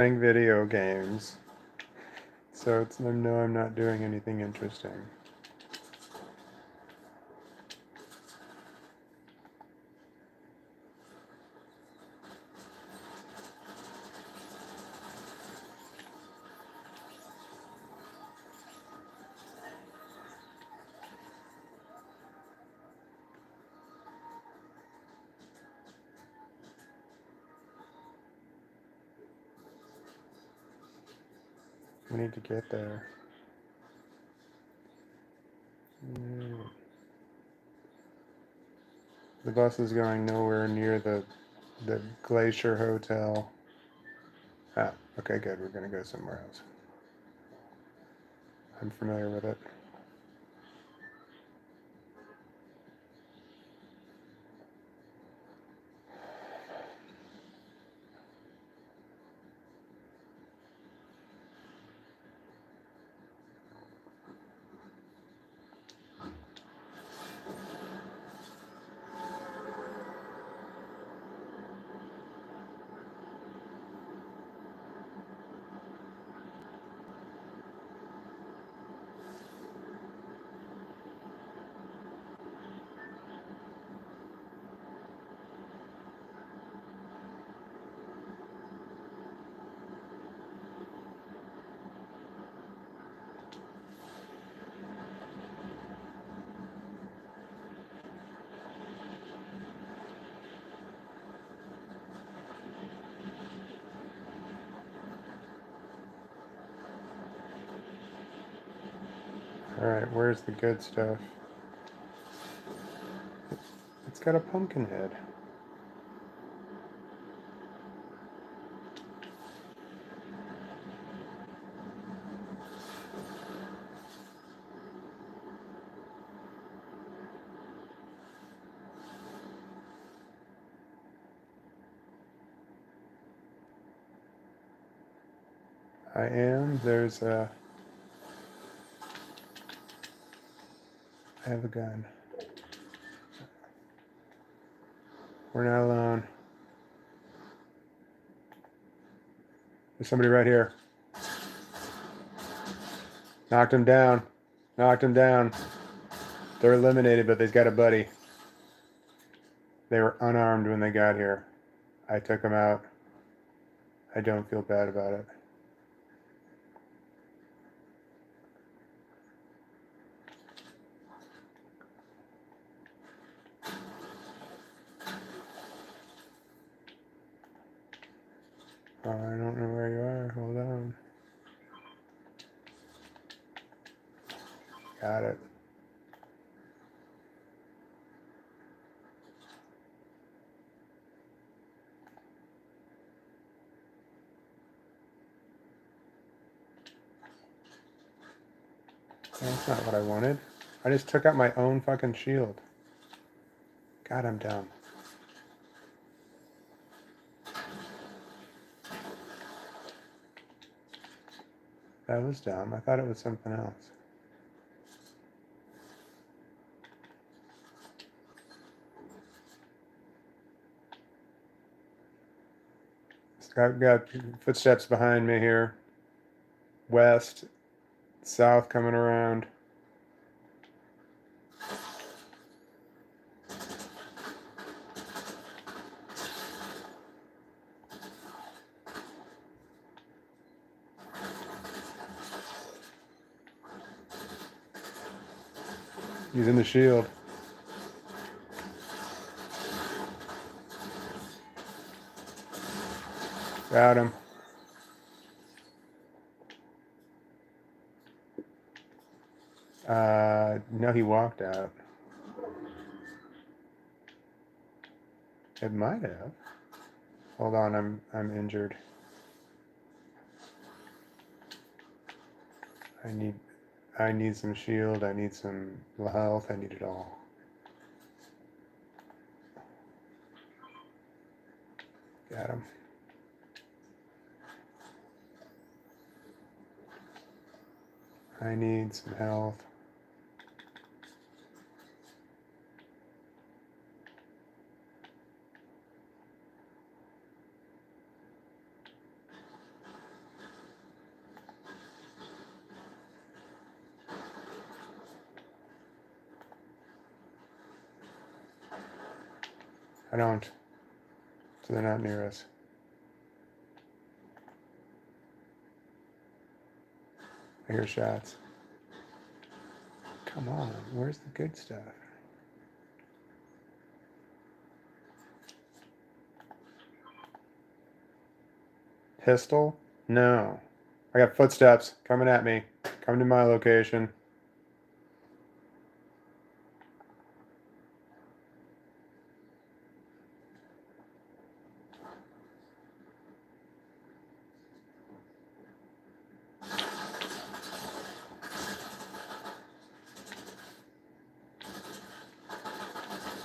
playing video games, so it's no, I'm not doing anything interesting. We need to get there. The bus is going nowhere near the Glacier Hotel. Ah, okay, good. We're gonna go somewhere else. I'm familiar with it. Alright, where's the good stuff? It's got a pumpkin head. I am. There's a... I have a gun. We're not alone. There's somebody right here. Knocked him down. Knocked him down. They're eliminated, but they've got a buddy. They were unarmed when they got here. I took them out. I don't feel bad about it. Oh, I don't know where you are. Hold on. Got it. That's not what I wanted. I just took out my own fucking shield. God, I'm dumb. That was dumb. I thought it was something else. I've got footsteps behind me here. West, south coming around. Using the shield. Got him. No, he walked out. It might have. Hold on, I'm injured. I need some shield, I need some health, I need it all. Got him. I need some health. I don't. So they're not near us. I hear shots. Come on, where's the good stuff? Pistol? No. I got footsteps coming at me. Coming to my location.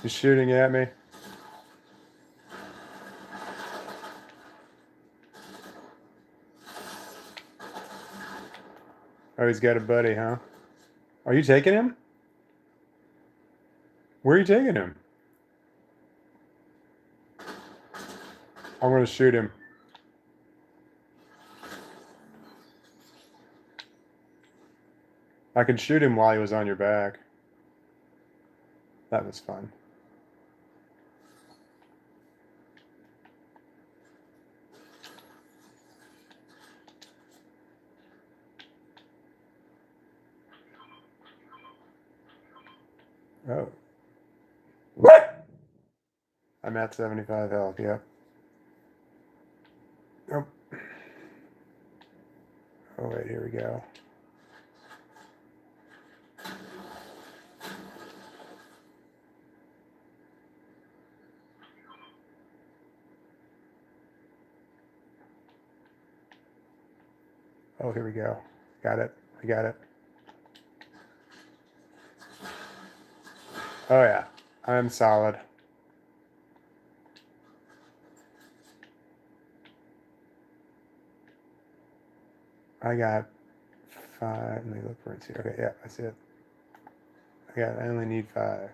He's shooting at me. Oh, he's got a buddy, huh? Are you taking him? Where are you taking him? I'm going to shoot him. I could shoot him while he was on your back. That was fun. Oh. What? I'm at 75 health, yep. Oh. Oh, wait, here we go. Oh, here we go. Got it. I got it. Oh, yeah. I'm solid. I got 5. Let me look for it here. Okay, yeah, I see it. I only need 5.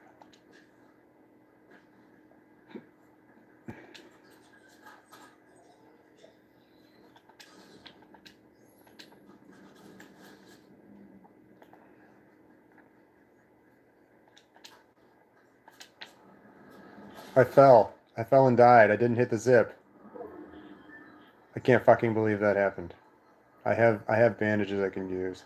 I fell. I fell and died. I didn't hit the zip. I can't fucking believe that happened. I have bandages I can use.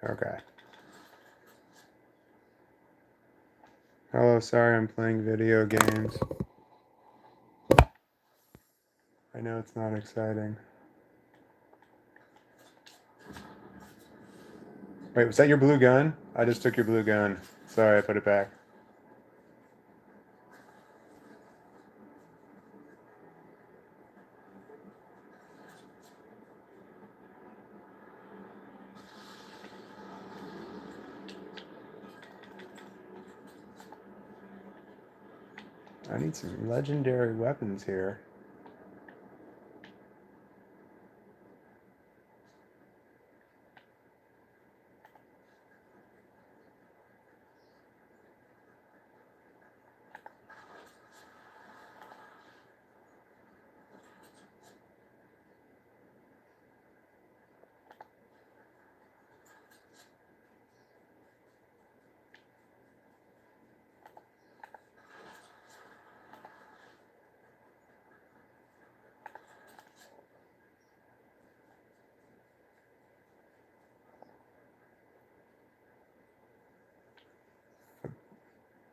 Okay. Hello, sorry I'm playing video games. I know it's not exciting. Wait, was that your blue gun? I just took your blue gun. Sorry, I put it back. I need some legendary weapons here.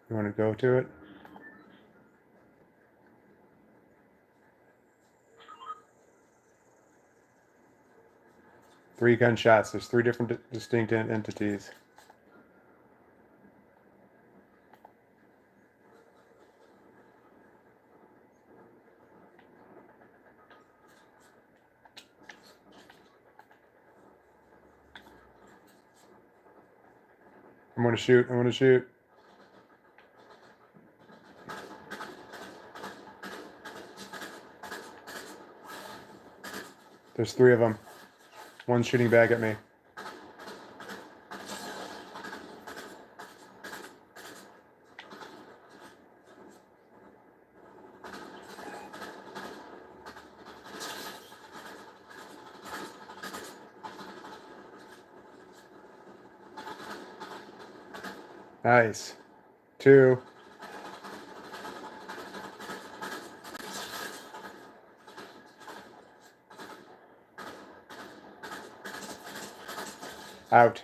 You want to go to it? Three gunshots. There's 3 different distinct entities. I'm going to shoot. I'm going to shoot. There's 3 of them. One's shooting back at me. Nice. 2. Out.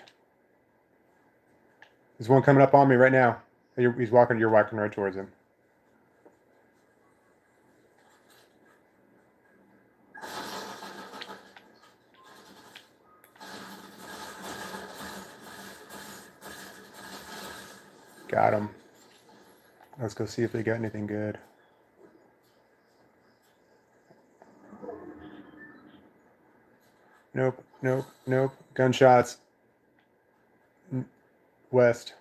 There's one coming up on me right now. He's walking. You're walking right towards him. Got him. Let's go see if they got anything good. Nope, nope, nope. Gunshots. West.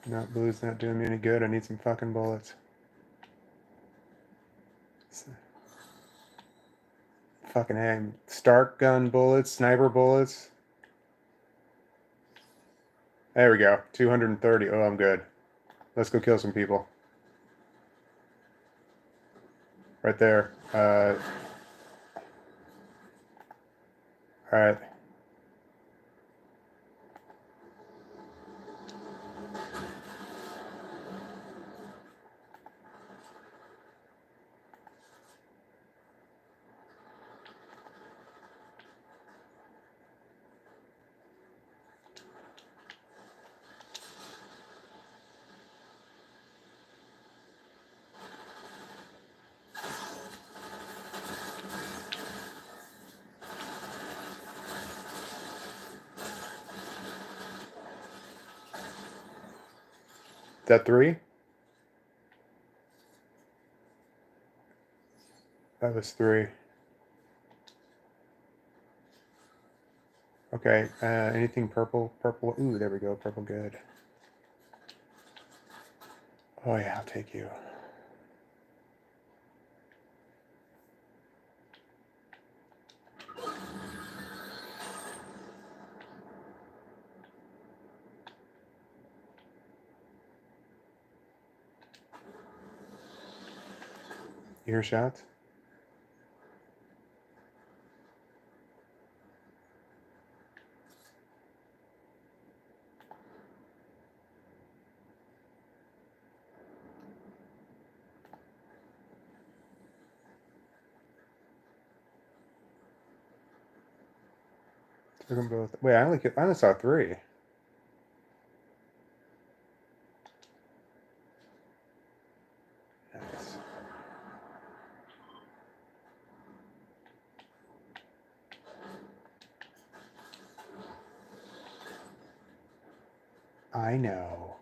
No, blue's not doing me any good. I need some fucking bullets. Fucking aim. Stark gun bullets, sniper bullets. There we go. 230. Oh, I'm good. Let's go kill some people. Right there. All right. Is that 3? That was 3. Okay, anything purple? Purple. Ooh, there we go. Purple, good. Oh, yeah, I'll take you. You hear shots? Took them both. Wait, I only saw 3. Nice. I know.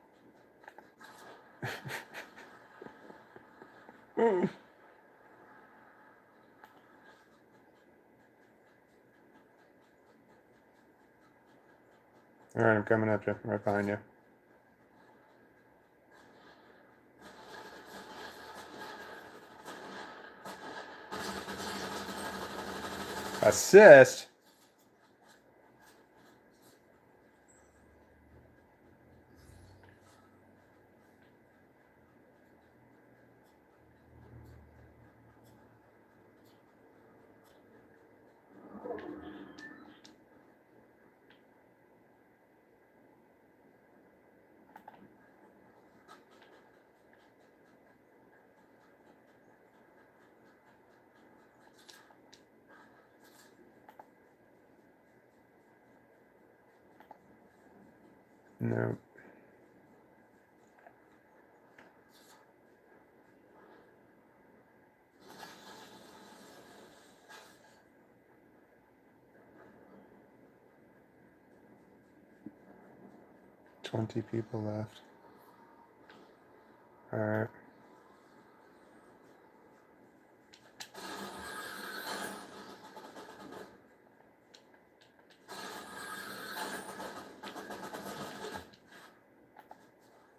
All right, I'm coming up to you. I'm right behind you. Assist? No. Twenty people left. All right.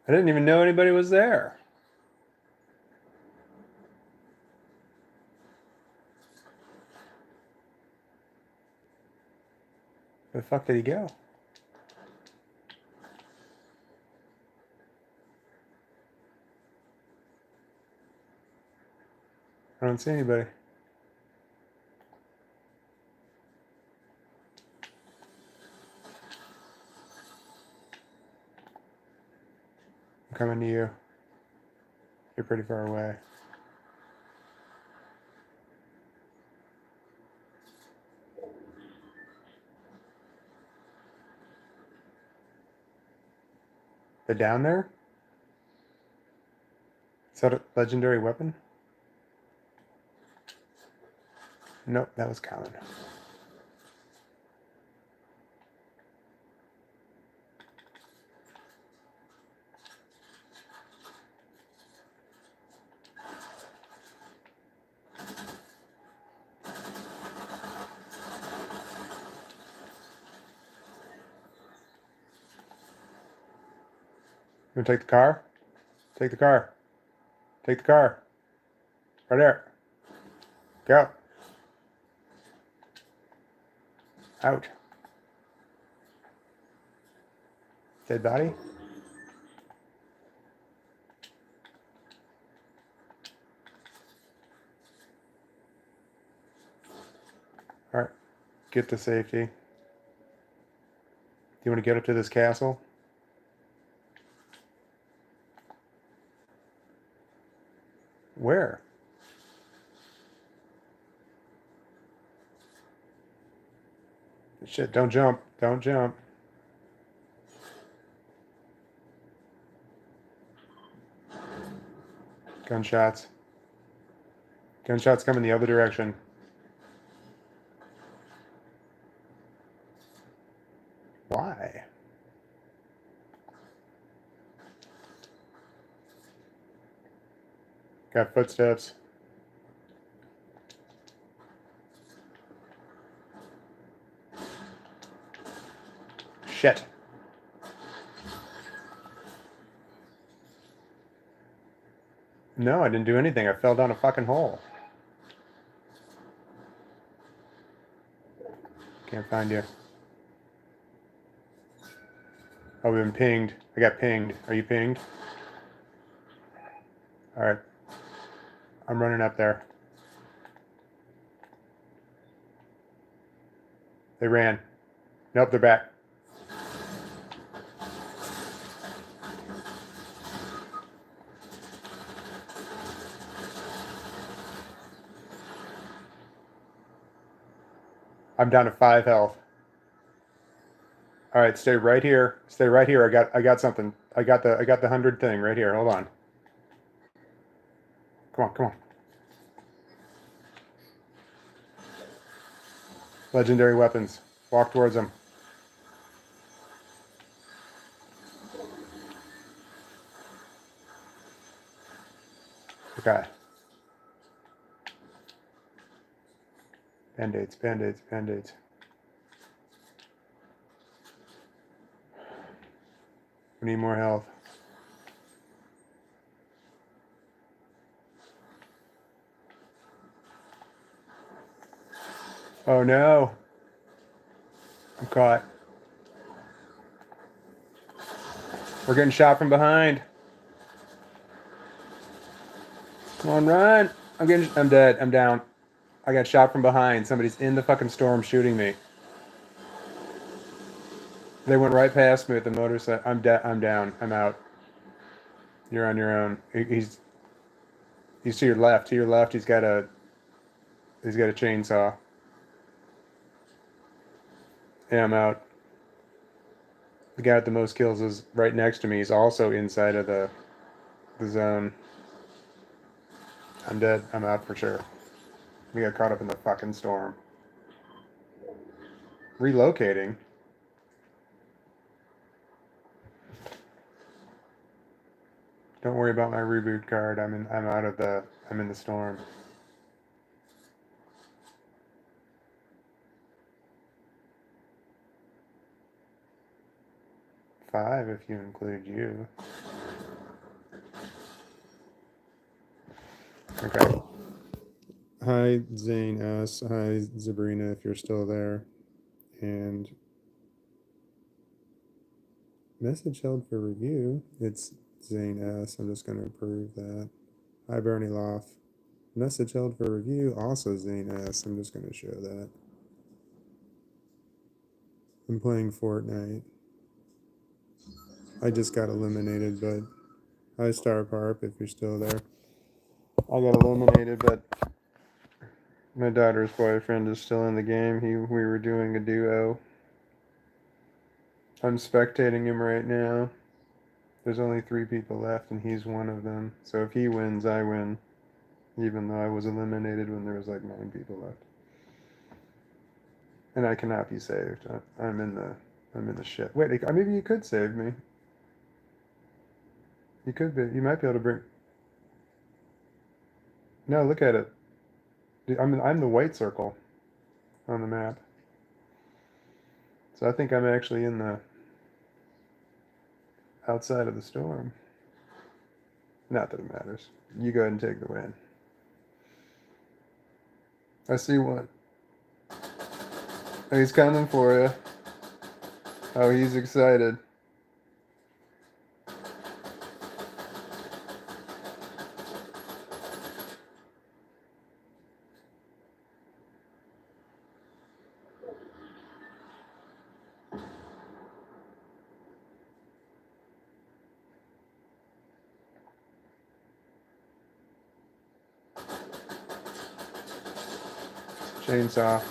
I didn't even know anybody was there. Where the fuck did he go? I don't see anybody. I'm coming to you. You're pretty far away. They're down there? Is that a legendary weapon? Nope, that was common. You want to take the car? Take the car. Take the car. Right there. Go. Out. Dead body? Alright. Get to safety. Do you want to get up to this castle? Where? Shit, don't jump. Don't jump. Gunshots. Gunshots coming the other direction. Why? Got footsteps. Shit. No, I didn't do anything. I fell down a fucking hole. Can't find you. Oh, we've been pinged. I got pinged. Are you pinged? Alright. I'm running up there. They ran. Nope, they're back. I'm down to 5 health. All right, stay right here. Stay right here. I got something. I got the 100 thing right here. Hold on. Come on, come on. Legendary weapons. Walk towards them. Okay. Band-aids, band-aids, band-aids. We need more health. Oh no. I'm caught. We're getting shot from behind. Come on, run. I'm dead. I'm down. I got shot from behind. Somebody's in the fucking storm shooting me. They went right past me with the motorcycle. I'm down. I'm out. You're on your own. He's to your left. To your left. He's got a chainsaw. Yeah, I'm out. The guy with the most kills is right next to me. He's also inside of the zone. I'm dead. I'm out for sure. We got caught up in the fucking storm. Relocating. Don't worry about my reboot card. I'm in the storm. Five if you include you. Okay. Hi, Zane S. Hi, Sabrina, if you're still there. And Message held for review. It's Zane S. I'm just going to approve that. Hi, Bernie Loff. Message held for review. Also Zane S. I'm just going to show that. I'm playing Fortnite. I just got eliminated, but hi, Star Parp, if you're still there. I got eliminated, but my daughter's boyfriend is still in the game. We were doing a duo. I'm spectating him right now. There's only 3 people left, and he's one of them. So if he wins, I win. Even though I was eliminated when there was like 9 people left. And I cannot be saved. I'm in the shit. Wait, maybe you could save me. You could be. You might be able to bring. No, look at it. I'm the white circle on the map. So I think I'm actually in the outside of the storm. Not that it matters. You go ahead and take the win. I see one. Oh, he's coming for you. Oh, he's excited. Chainsaw.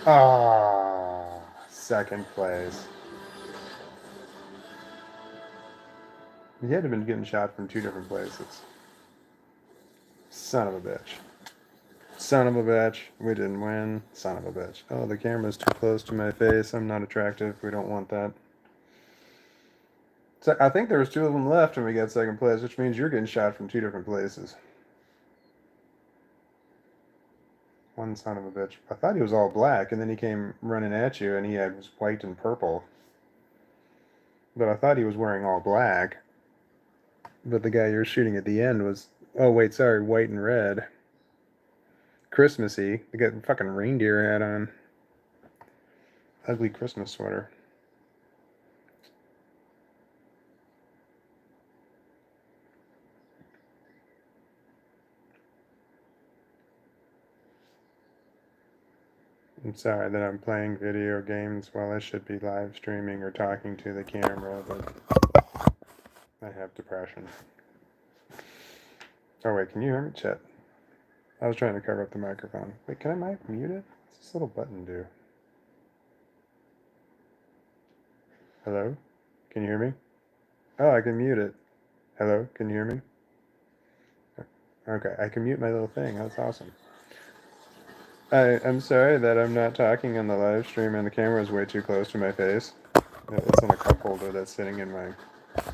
Ah, second place. He had to have been getting shot from 2 different places. Son of a bitch. Son of a bitch. We didn't win. Son of a bitch. Oh, the camera's too close to my face. I'm not attractive. We don't want that. So I think there was 2 of them left when we got second place, which means you're getting shot from 2 different places. One son of a bitch. I thought he was all black, and then he came running at you, and he was white and purple. But I thought he was wearing all black. But the guy you're shooting at the end was, oh wait, sorry, white and red. Christmassy. They got a fucking reindeer hat on. Ugly Christmas sweater. I'm sorry that I'm playing video games while I should be live streaming or talking to the camera, but I have depression. Oh wait, can you hear me, Chet? I was trying to cover up the microphone. Wait, can I mute it? What's this little button do? Hello? Can you hear me? Oh, I can mute it. Hello? Can you hear me? Okay, I can mute my little thing. That's awesome. I'm sorry that I'm not talking on the live stream and the camera is way too close to my face. It's in a cup holder that's sitting in my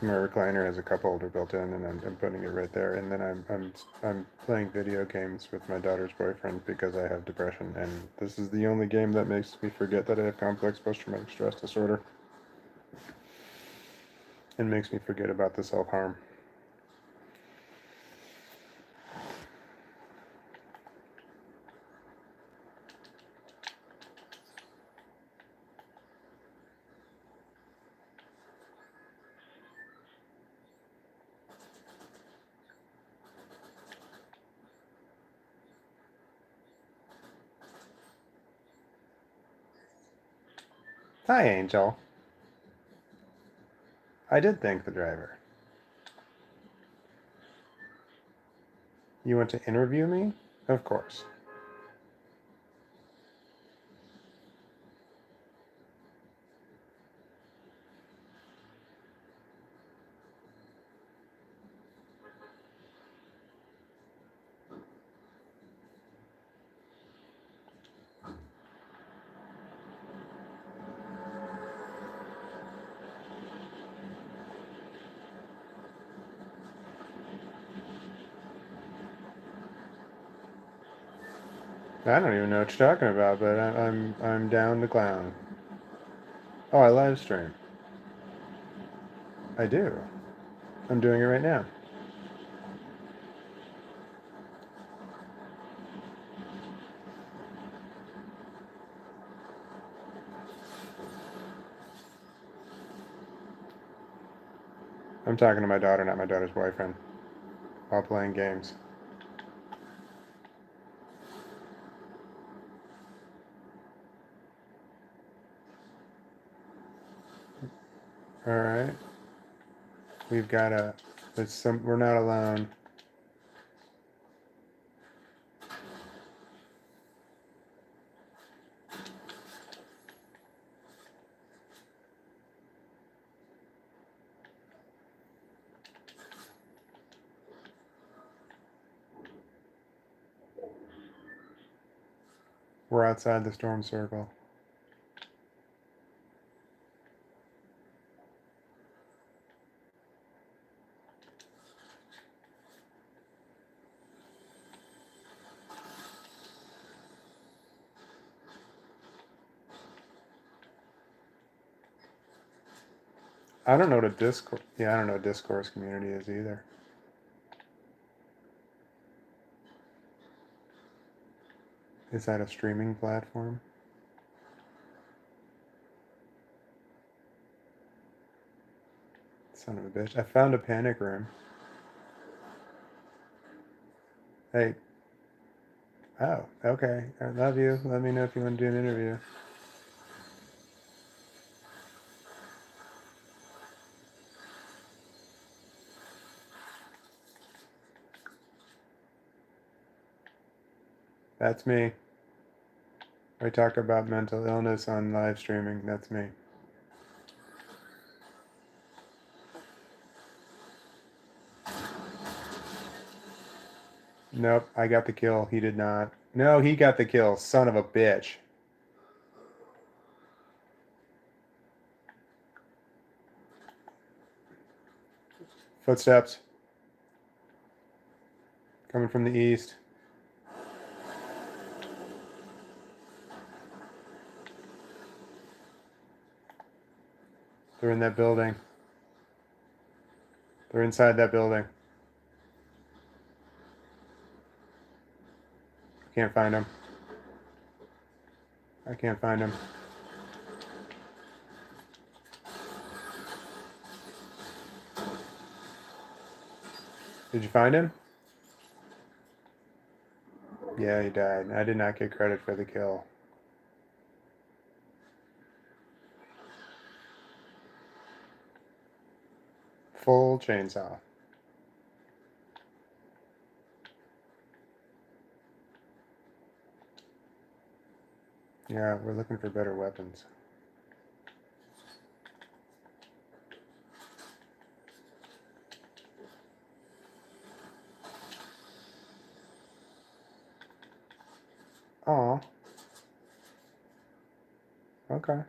recliner has a cup holder built in, and I'm putting it right there. And then I'm playing video games with my daughter's boyfriend because I have depression, and this is the only game that makes me forget that I have complex post-traumatic stress disorder, and makes me forget about the self-harm. Hi, Angel. I did thank the driver. You want to interview me? Of course. I don't even know what you're talking about, but I'm down to clown. Oh, I live stream. I do. I'm doing it right now. I'm talking to my daughter, not my daughter's boyfriend, while playing games. All right. We've got we're not alone. We're outside the storm circle. I don't know what a Discord. Yeah, I don't know what discourse community is either. Is that a streaming platform? Son of a bitch. I found a panic room. Hey. Oh, okay. I love you. Let me know if you want to do an interview. That's me. I talk about mental illness on live streaming. That's me. Nope, I got the kill. He did not. No, he got the kill. Son of a bitch. Footsteps. Coming from the east. They're in that building. They're inside that building. Can't find them. I can't find him. Did you find him? Yeah, he died. I did not get credit for the kill. Full chainsaw. Yeah, we're looking for better weapons. Aw. Okay.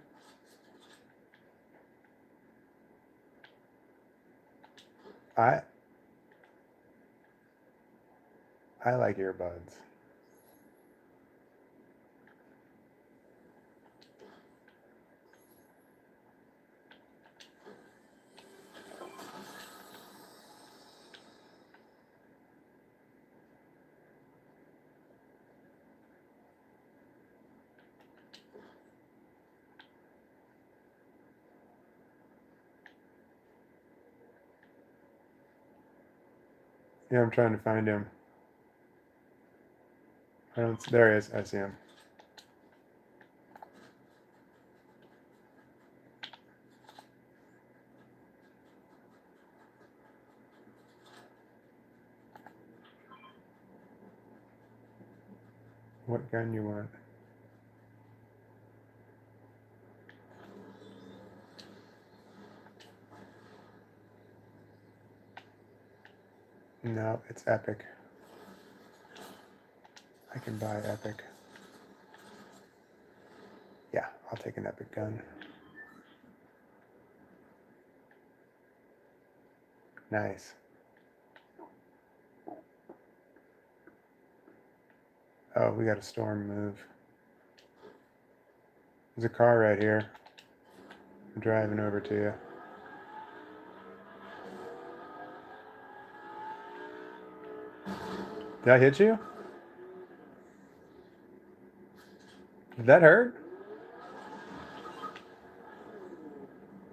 I like earbuds. Yeah, I'm trying to find him. I don't. There he is. I see him. What gun you want? No, it's epic. I can buy epic. Yeah, I'll take an epic gun. Nice. Oh, we got a storm move. There's a car right here. I'm driving over to you. Did I hit you? Did that hurt?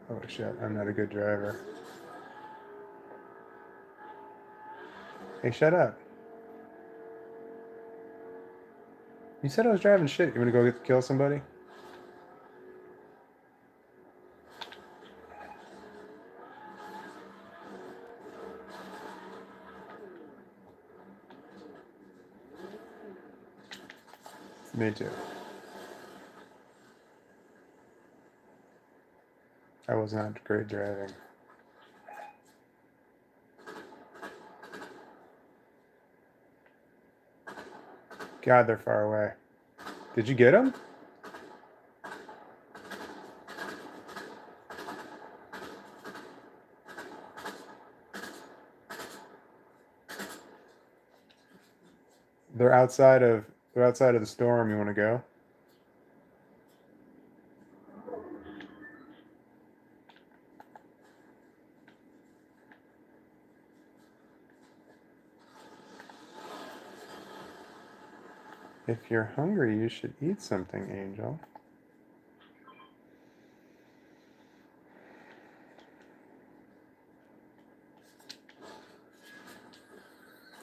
Oh shit, I'm not a good driver. Hey, shut up. You said I was driving shit. You want to go kill somebody? Me too. I was not great driving. God, they're far away. Did you get them? They're outside of the storm. You want to go? If you're hungry, you should eat something, Angel.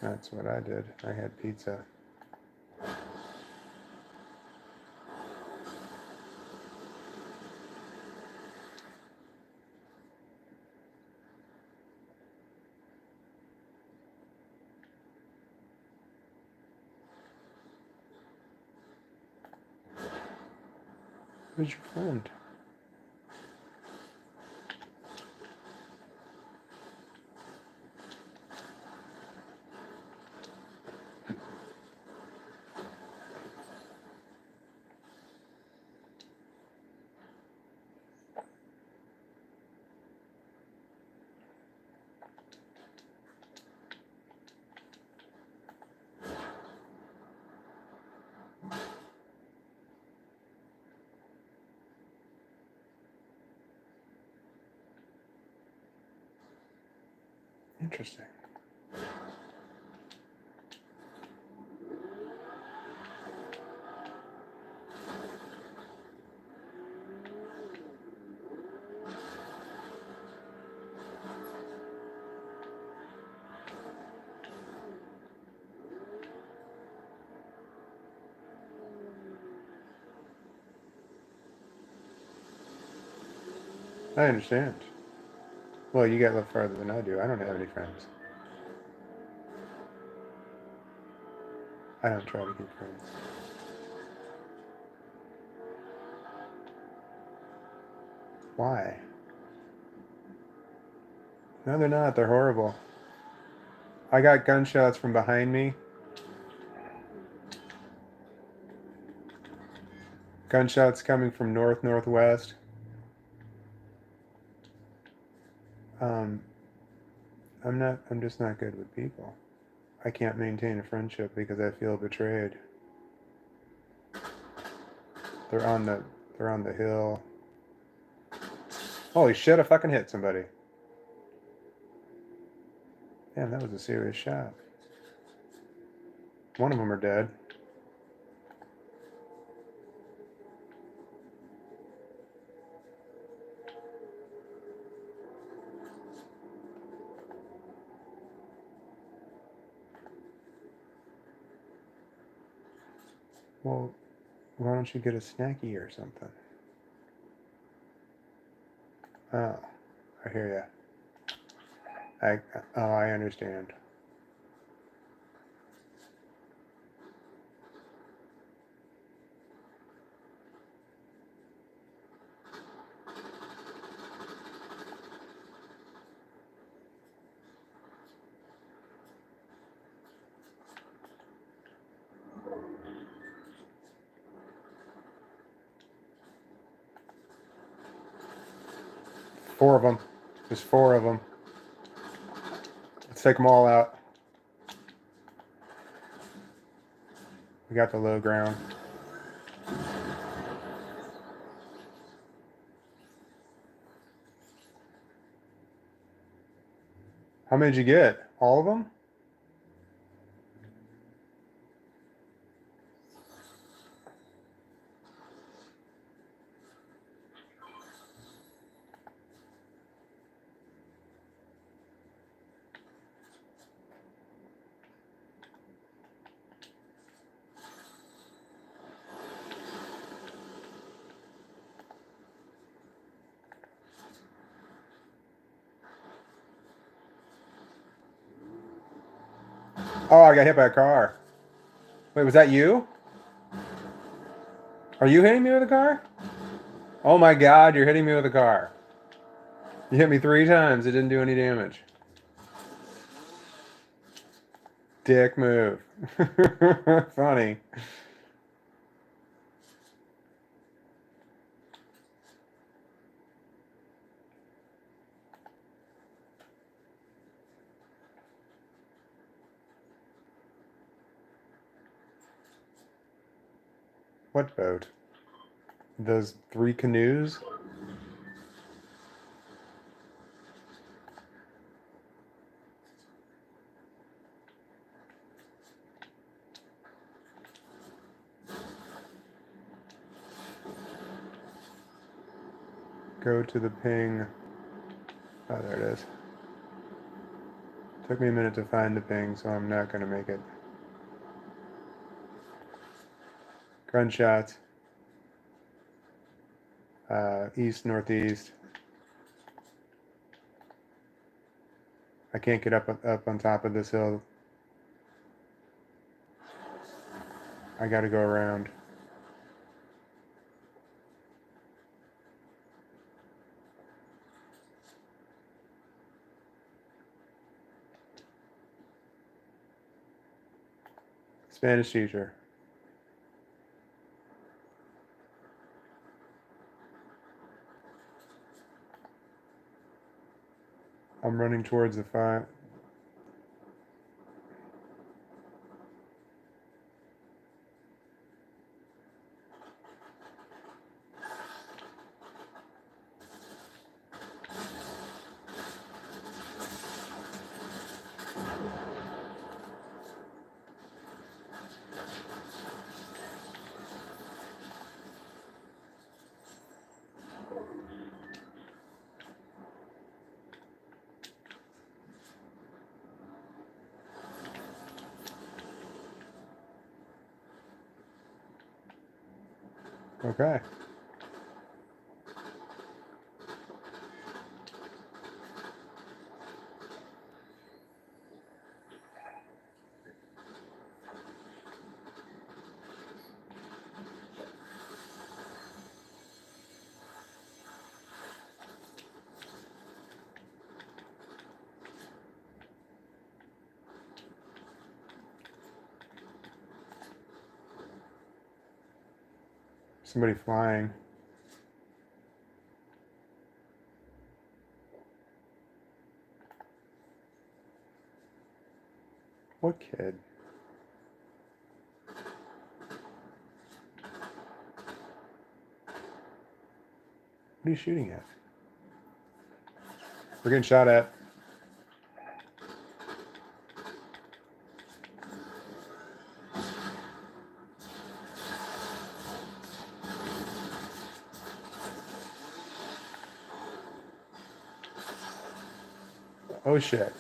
That's what I did. I had pizza. Who's your friend? Interesting. I understand. Well, you got a little farther than I do. I don't have any friends. I don't try to keep friends. Why? No, they're not. They're horrible. I got gunshots from behind me. Gunshots coming from northwest. Um, I'm just not good with people. I can't maintain a friendship because I feel betrayed. They're on the hill. Holy shit, I fucking hit somebody. Damn, that was a serious shot. One of them are dead. Well, why don't you get a snacky or something? Oh, I hear ya. I understand. Four of them. There's four of them. Let's take them all out. We got the low ground. How many did you get? All of them? Oh, I got hit by a car. Wait, was that you? Are you hitting me with a car? Oh my God, you're hitting me with a car. You hit me 3 times. It didn't do any damage. Dick move. Funny. What boat? Those 3 canoes? Go to the ping. Oh, there it is. Took me a minute to find the ping, so I'm not going to make it. Gunshots. East, northeast. I can't get up on top of this hill. I got to go around. Spanish teacher. I'm running towards the fire. Okay. Somebody flying. What kid? What are you shooting at? We're getting shot at. Oh shit.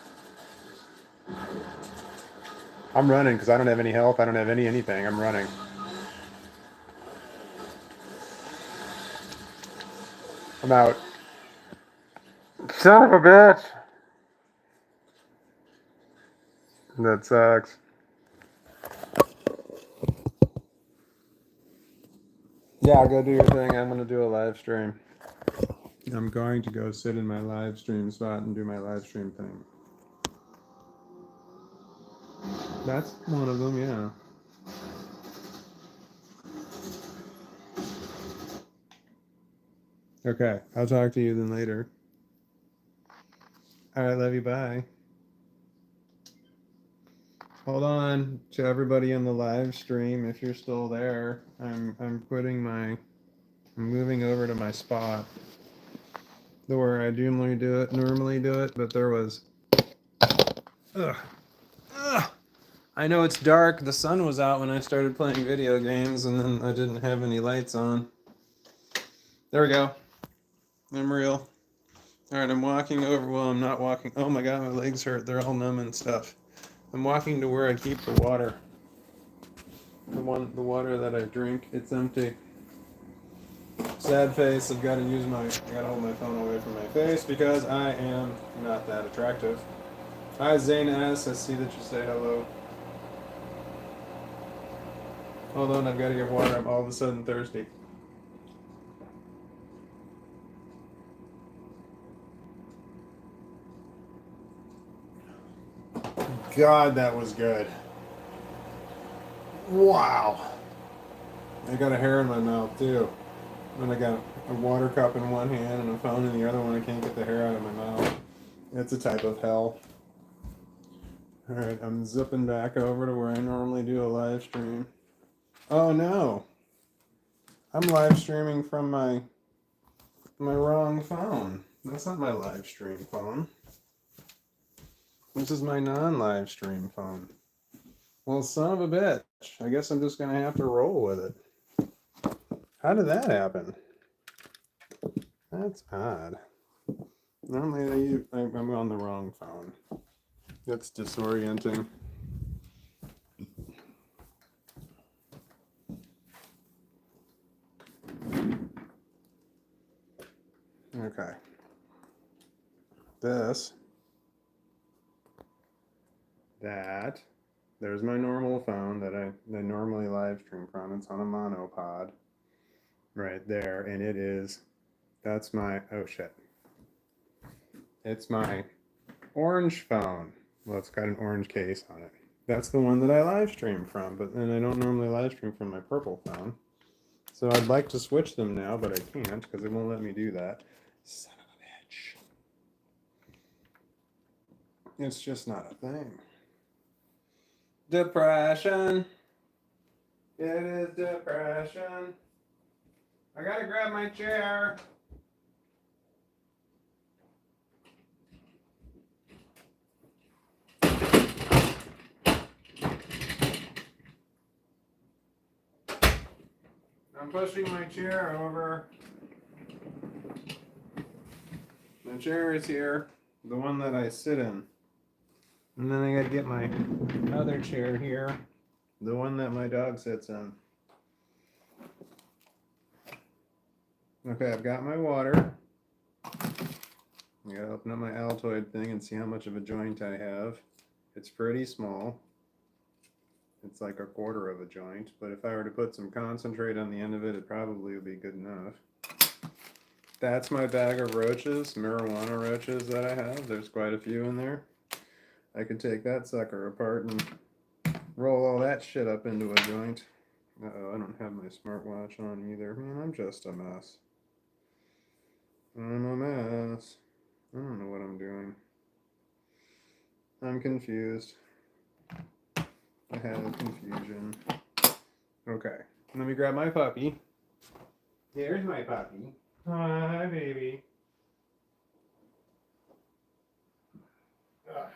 I'm running because I don't have any health. I don't have anything. I'm running. I'm out. Son of a bitch. That sucks. Yeah, go do your thing. I'm going to do a live stream. I'm going to go sit in my live stream spot and do my live stream thing. That's one of them, yeah. Okay, I'll talk to you then later. All right, love you, bye. Hold on to everybody in the live stream if you're still there. I'm moving over to my spot where I normally do it, but there was ugh. I know it's dark. The sun was out when I started playing video games, and then I didn't have any lights on. There we go. I'm real. All right, I'm walking over. Well, I'm not walking. Oh my God, my legs hurt. They're all numb and stuff. I'm walking to where I keep the water. The water that I drink. It's empty. Sad face. I gotta hold my phone away from my face because I am not that attractive. Hi, Zane S. I see that you say hello. Hold on, I've got to get water. I'm all of a sudden thirsty. God, that was good. Wow. I got a hair in my mouth too. And I got a water cup in one hand and a phone in the other one. I can't get the hair out of my mouth. It's a type of hell. Alright, I'm zipping back over to where I normally do a live stream. Oh no. I'm live streaming from my wrong phone. That's not my live stream phone. This is my non-live stream phone. Well, son of a bitch. I guess I'm just gonna have to roll with it. How did that happen? That's odd. Normally I'm on the wrong phone. That's disorienting. Okay. There's my normal phone that I normally live stream from. It's on a monopod right there, and that's my, oh shit. It's my orange phone. Well, it's got an orange case on it. That's the one that I live stream from, but then I don't normally live stream from my purple phone. So I'd like to switch them now, but I can't because it won't let me do that. Son of a bitch. It's just not a thing. Depression. It is depression. I gotta grab my chair. I'm pushing my chair over. My chair is here, the one that I sit in. And then I gotta get my other chair here, the one that my dog sits in. Okay, I've got my water. I gotta open up my Altoid thing and see how much of a joint I have. It's pretty small. It's like a quarter of a joint, but if I were to put some concentrate on the end of it, it probably would be good enough. That's my bag of roaches, marijuana roaches that I have. There's quite a few in there. I could take that sucker apart and roll all that shit up into a joint. Uh-oh, I don't have my smartwatch on either. Man, I'm just a mess. I'm a mess. I don't know what I'm doing. I'm confused. I have confusion. Okay, let me grab my puppy. Here's my puppy. Hi, baby. Ugh.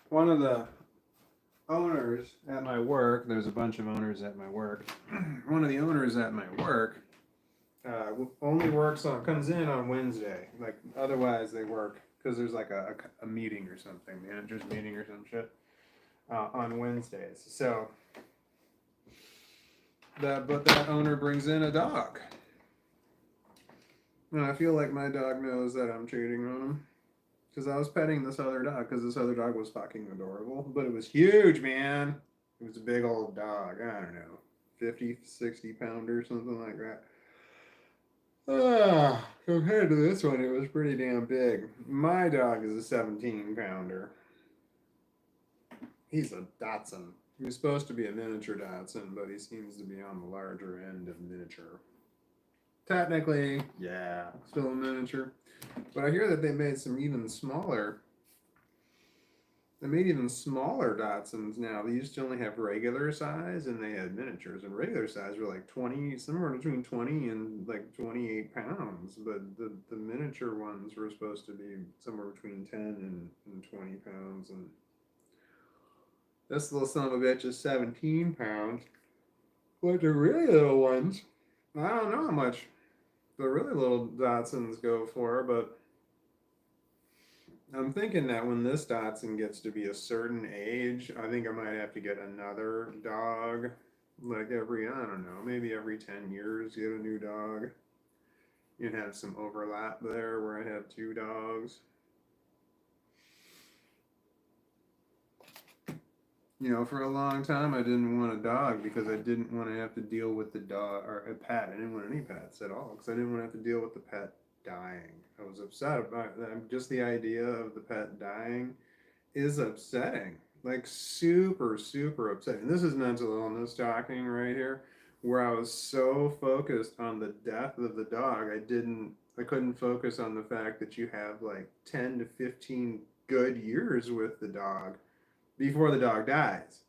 One of the owners at my work, there's a bunch of owners at my work. One of the owners at my work only comes in on Wednesday. Like, otherwise they work, because there's like a meeting or something, manager's meeting or some shit, on Wednesdays. So, but that owner brings in a dog. And I feel like my dog knows that I'm cheating on him. Because I was petting this other dog, because this other dog was fucking adorable. But it was huge, man. It was a big old dog. I don't know. 50, 60 pounder, something like that. Compared to this one, it was pretty damn big. My dog is a 17 pounder. He's a Dachshund. He was supposed to be a miniature Dachshund, but he seems to be on the larger end of miniature. Technically, yeah, still a miniature. But I hear that they made some even smaller. They made even smaller Datsuns now. They used to only have regular size, and they had miniatures. And regular size were like 20, somewhere between 20 and like 28 pounds. But the miniature ones were supposed to be somewhere between 10 and 20 pounds. And this little son of a bitch is 17 pounds. But the really little ones, I don't know how much the really little Datsuns go for, but I'm thinking that when this Dachshund gets to be a certain age, I think I might have to get another dog. Like every, I don't know, maybe every 10 years, get a new dog. You'd have some overlap there where I have two dogs. For a long time, I didn't want a dog because I didn't want to have to deal with the dog, or a pet. I didn't want any pets at all because I didn't want to have to deal with the pet dying. I was upset about that. Just the idea of the pet dying is upsetting. Like super, super upsetting. This is mental illness talking right here, where I was so focused on the death of the dog, I couldn't focus on the fact that you have like 10 to 15 good years with the dog before the dog dies.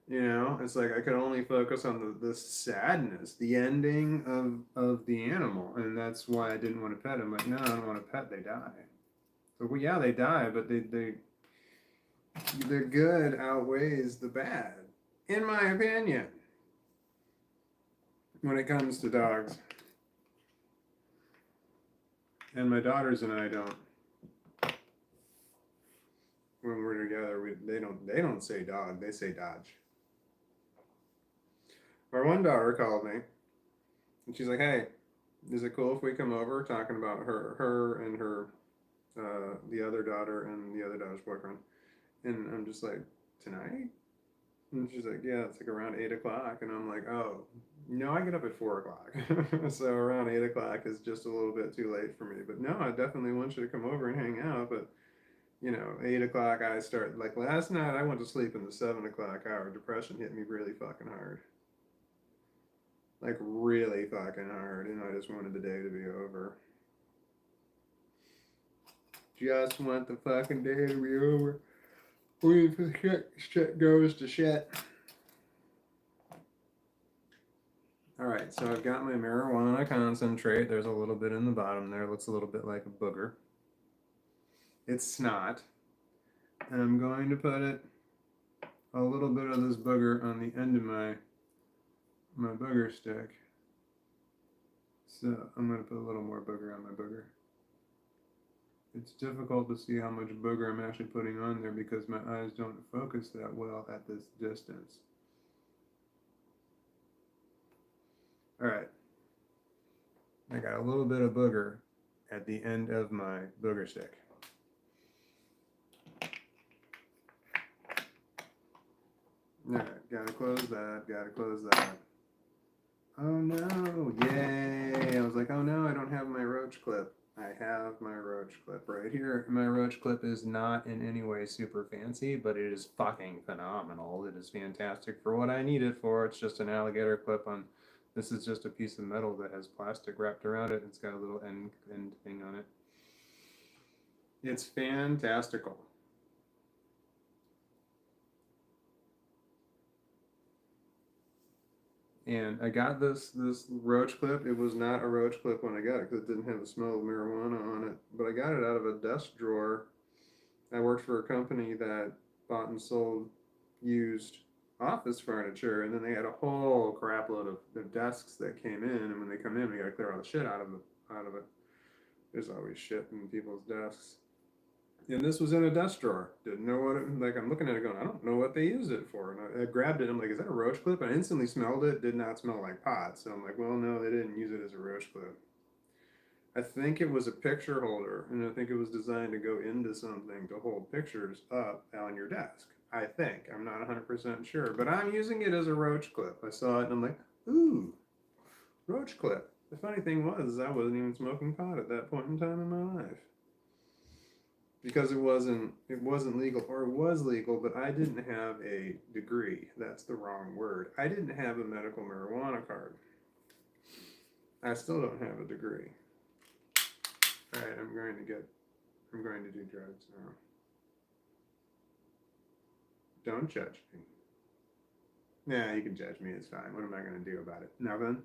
It's like I could only focus on the sadness, the ending of the animal, and that's why I didn't want to pet him. Like, no, I don't want to pet. They die. So well, yeah, they die, but the good outweighs the bad, in my opinion. When it comes to dogs, and my daughters and I don't. When we're together, they don't say dog. They say dodge. My one daughter called me, and she's like, "Hey, is it cool if we come over?" Talking about her and her, the other daughter and the other daughter's boyfriend. And I'm just like, tonight? And she's like, yeah, it's like around 8 o'clock. And I'm like, oh, no, I get up at 4 o'clock. So around 8 o'clock is just a little bit too late for me. But no, I definitely want you to come over and hang out. But 8 o'clock, I start, like last night, I went to sleep in the 7 o'clock hour. Depression hit me really fucking hard. Like really fucking hard. And I just wanted the day to be over. Just want the fucking day to be over. When shit goes to shit. Alright, so I've got my marijuana concentrate. There's a little bit in the bottom there. It looks a little bit like a booger. It's snot. And I'm going to put it, a little bit of this booger on the end of my booger stick. So I'm going to put a little more booger on my booger. It's difficult to see how much booger I'm actually putting on there because my eyes don't focus that well at this distance. Alright. I got a little bit of booger at the end of my booger stick. Alright, gotta close that. Oh no, yay! I was like, oh no, I don't have my roach clip. I have my roach clip right here. My roach clip is not in any way super fancy, but it is fucking phenomenal. It is fantastic for what I need it for. It's just an alligator clip on. This is just a piece of metal that has plastic wrapped around it. It's got a little end thing on it. It's fantastical. And I got this roach clip. It was not a roach clip when I got it because it didn't have the smell of marijuana on it. But I got it out of a desk drawer. I worked for a company that bought and sold used office furniture, and then they had a whole crap load of desks that came in. And when they come in, we got to clear all the shit out of it. There's always shit in people's desks. And this was in a desk drawer. Didn't know what it, like I'm looking at it going, I don't know what they used it for. And I grabbed it. I'm like, is that a roach clip? I instantly smelled it. Did not smell like pot. So I'm like, well, no, they didn't use it as a roach clip. I think it was a picture holder, and I think it was designed to go into something to hold pictures up on your desk. I think. I'm not 100% sure. But I'm using it as a roach clip. I saw it and I'm like, ooh, roach clip. The funny thing was, I wasn't even smoking pot at that point in time in my life. Because it wasn't legal, or it was legal, but I didn't have a degree. That's the wrong word. I didn't have a medical marijuana card. I still don't have a degree. All right, I'm going to do drugs now. Don't judge me. Yeah, you can judge me. It's fine. What am I going to do about it? Nothing.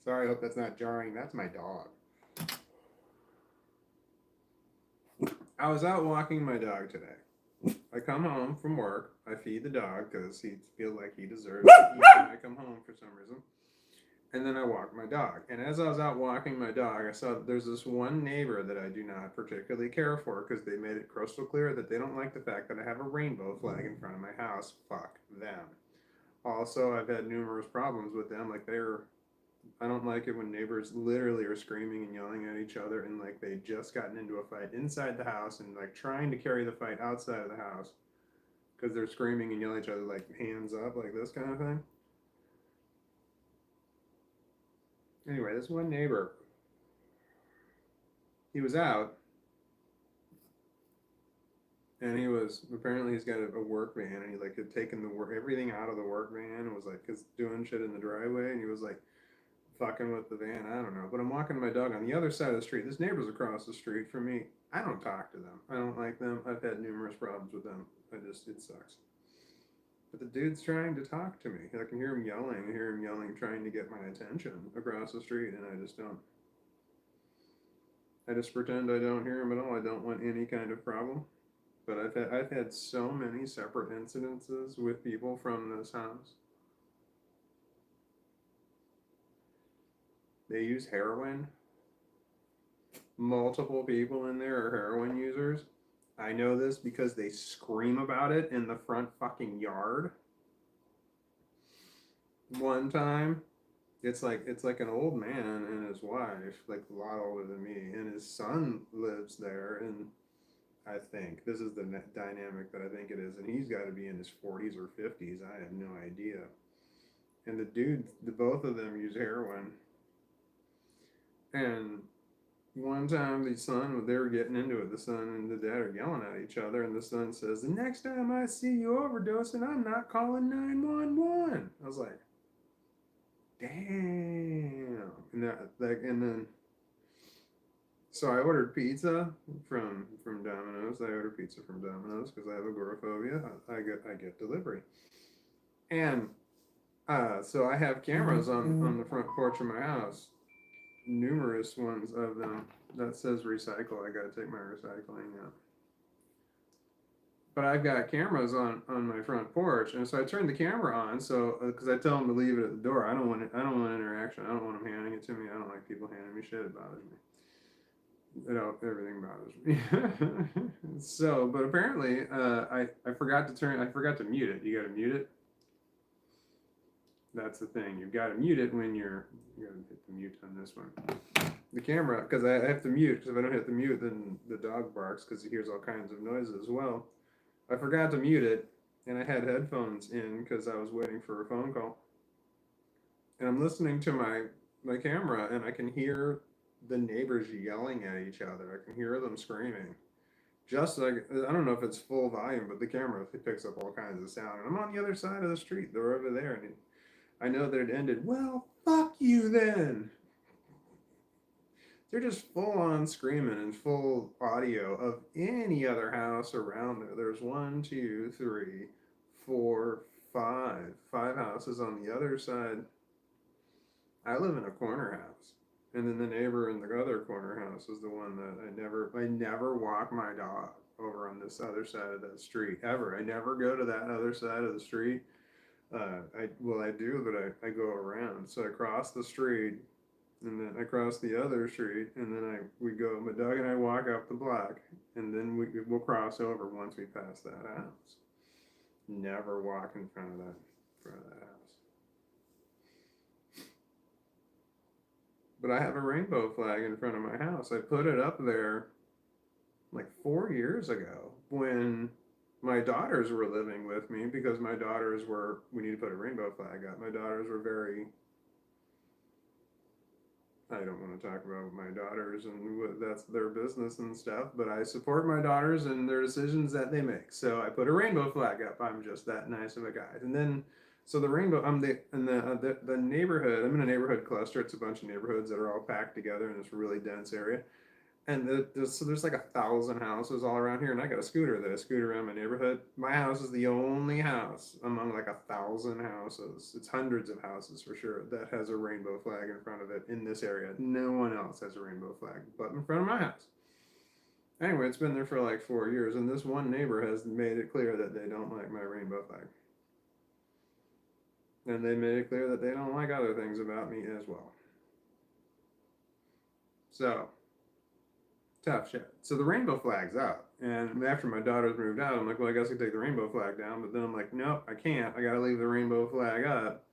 Sorry, I hope that's not jarring. That's my dog. I was out walking my dog today. I come home from work. I feed the dog because he feels like he deserves to eat when I come home for some reason. And then I walk my dog. And as I was out walking my dog, I saw that there's this one neighbor that I do not particularly care for because they made it crystal clear that they don't like the fact that I have a rainbow flag in front of my house. Fuck them. Also, I've had numerous problems with them. Like, I don't like it when neighbors literally are screaming and yelling at each other and like they just gotten into a fight inside the house and like trying to carry the fight outside of the house because they're screaming and yelling at each other like hands up, like this kind of thing. Anyway, this one neighbor, he was out and he was apparently he's got a work van and he like had taken the work everything out of the work van and was like doing shit in the driveway and he was like fucking with the van. I don't know, but I'm walking my dog on the other side of the street. This neighbor's across the street from me. I don't talk to them. I don't like them. I've had numerous problems with them. It sucks. But the dude's trying to talk to me. I can hear him yelling. I hear him yelling, trying to get my attention across the street, and I just don't. I just pretend I don't hear him at all. I don't want any kind of problem. But I've had so many separate incidences with people from this house. They use heroin. Multiple people in there are heroin users. I know this because they scream about it in the front fucking yard. One time, it's like an old man and his wife, like a lot older than me, and his son lives there. And I think this is the dynamic that I think it is, and he's got to be in his 40s or 50s. I have no idea. And the both of them use heroin. And one time they were getting into it. The son and the dad are yelling at each other, and the son says, "The next time I see you overdosing, I'm not calling 911." I was like, "Damn!" And then, so I ordered pizza from Domino's. I ordered pizza from Domino's because I have agoraphobia. I get delivery, and so I have cameras on the front porch of my house, numerous ones of them that says recycle. I gotta take my recycling out. But I've got cameras on my front porch, and so I turned the camera on. So because I tell them to leave it at the door, I don't want interaction. I don't want them handing it to me. I don't like people handing me shit. It bothers me. Everything bothers me. So, but apparently, I forgot to mute it. You got to mute it. That's the thing. You've got to mute it when you got to hit the mute on this one. The camera, because I have to mute, because if I don't hit the mute, then the dog barks because he hears all kinds of noises as well. I forgot to mute it, and I had headphones in because I was waiting for a phone call. And I'm listening to my camera, and I can hear the neighbors yelling at each other. I can hear them screaming. Just like, I don't know if it's full volume, but the camera picks up all kinds of sound. And I'm on the other side of the street. They're over there, and I know that it ended, "Well, fuck you then." They're just full on screaming and full audio of any other house around there. There's one, two, three, four, five houses on the other side. I live in a corner house, and then the neighbor in the other corner house is the one that I never walk my dog over on this other side of that street ever. I never go to that other side of the street. I do, but I go around. So I cross the street, and then I cross the other street, and then my dog and I walk up the block, and then we'll cross over once we pass that house. Never walk in front of that house. But I have a rainbow flag in front of my house. I put it up there like 4 years ago when my daughters were living with me because we need to put a rainbow flag up. My daughters were very, I don't want to talk about my daughters and that's their business and stuff, but I support my daughters and their decisions that they make. So I put a rainbow flag up. I'm just that nice of a guy. And then, so the rainbow, the neighborhood, I'm in a neighborhood cluster. It's a bunch of neighborhoods that are all packed together in this really dense area. And so there's like 1,000 houses all around here, and I got a scooter that I scoot around my neighborhood. My house is the only house among like 1,000 houses. It's hundreds of houses for sure that has a rainbow flag in front of it in this area. No one else has a rainbow flag but in front of my house. Anyway, it's been there for like 4 years, and this one neighbor has made it clear that they don't like my rainbow flag. And they made it clear that they don't like other things about me as well. So, tough shit. So the rainbow flag's out. And after my daughters moved out, I'm like, well, I guess I can take the rainbow flag down. But then I'm like, nope, I can't. I got to leave the rainbow flag up.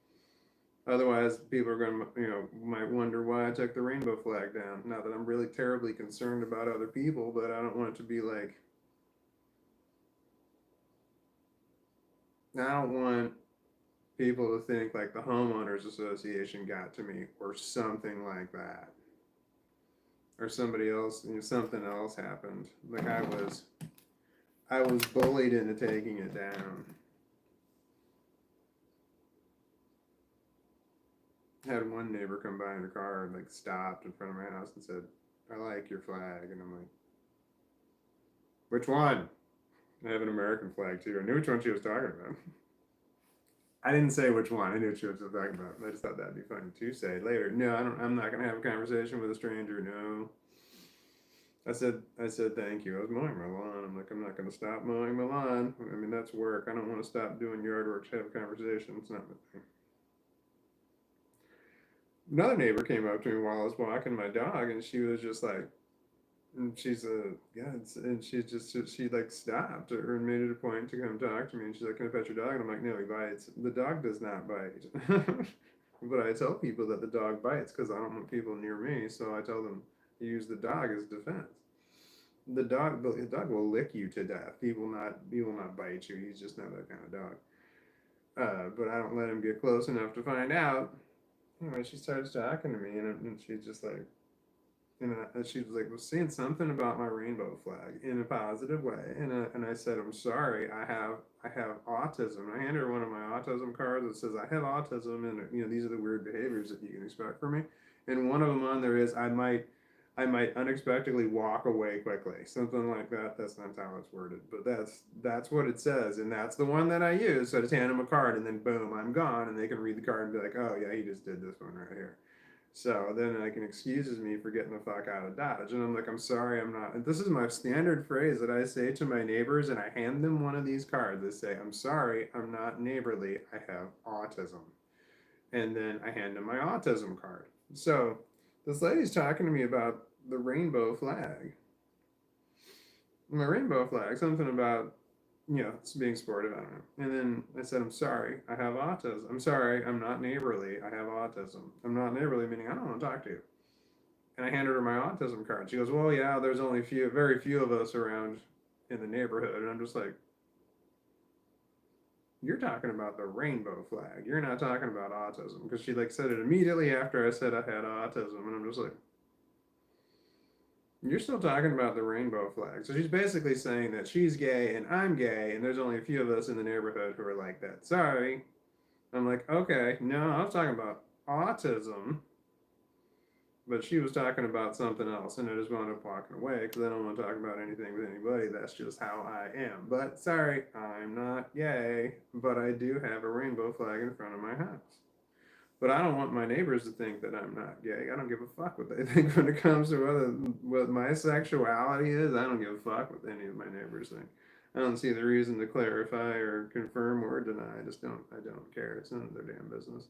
Otherwise, people are going to, might wonder why I took the rainbow flag down. Not that I'm really terribly concerned about other people, but I don't want it to be like, I don't want people to think like the homeowners association got to me or something like that, or somebody else, something else happened. Like I was bullied into taking it down. Had one neighbor come by in a car and like stopped in front of my house and said, "I like your flag," and I'm like, "Which one?" I have an American flag too. I knew which one she was talking about. I didn't say which one. I knew what she was talking about. I just thought that'd be funny to say later. No, I don't. I'm not gonna have a conversation with a stranger. No. I said thank you. I was mowing my lawn. I'm like, I'm not gonna stop mowing my lawn. I mean, that's work. I don't want to stop doing yard work to have a conversation. It's not my thing. Another neighbor came up to me while I was walking my dog, and she was just like, and she's a yeah, and she like stopped or made it a point to come talk to me, and she's like, "Can I pet your dog?" And I'm like, "No, he bites. The dog does not bite." But I tell people that the dog bites because I don't want people near me, so I tell them to use the dog as defense. The dog will lick you to death. He will not bite you. He's just not that kind of dog. But I don't let him get close enough to find out. Anyway, she starts talking to me, and she's just like, and she was saying something about my rainbow flag in a positive way, and I said, I'm sorry, I have autism. I handed her one of my autism cards that says I have autism, and these are the weird behaviors that you can expect from me. And one of them on there is I might unexpectedly walk away quickly, something like that. That's not how it's worded, but that's what it says, and that's the one that I use. So I just hand them a card, and then boom, I'm gone, and they can read the card and be like, oh yeah, he just did this one right here. So then like, excuses me for getting the fuck out of Dodge. And I'm like, I'm sorry, I'm not. And this is my standard phrase that I say to my neighbors, and I hand them one of these cards. I say, I'm sorry, I'm not neighborly. I have autism. And then I hand them my autism card. So this lady's talking to me about the rainbow flag. My rainbow flag, something about it's being sportive, I don't know. And then I said, I'm sorry, I have autism. I'm sorry, I'm not neighborly, I have autism. I'm not neighborly, meaning I don't want to talk to you. And I handed her my autism card. She goes, well, yeah, there's only very few of us around in the neighborhood. And I'm just like, you're talking about the rainbow flag. You're not talking about autism. Because she like said it immediately after I said I had autism. And I'm just like, you're still talking about the rainbow flag. So she's basically saying that she's gay and I'm gay, and there's only a few of us in the neighborhood who are like that. Sorry. I'm like, okay, no, I was talking about autism, but she was talking about something else, and I just wound up walking away because I don't want to talk about anything with anybody. That's just how I am. But sorry, I'm not gay, but I do have a rainbow flag in front of my house. But I don't want my neighbors to think that I'm not gay. I don't give a fuck what they think when it comes to what my sexuality is. I don't give a fuck what any of my neighbors think. I don't see the reason to clarify or confirm or deny. I don't care. It's none of their damn business.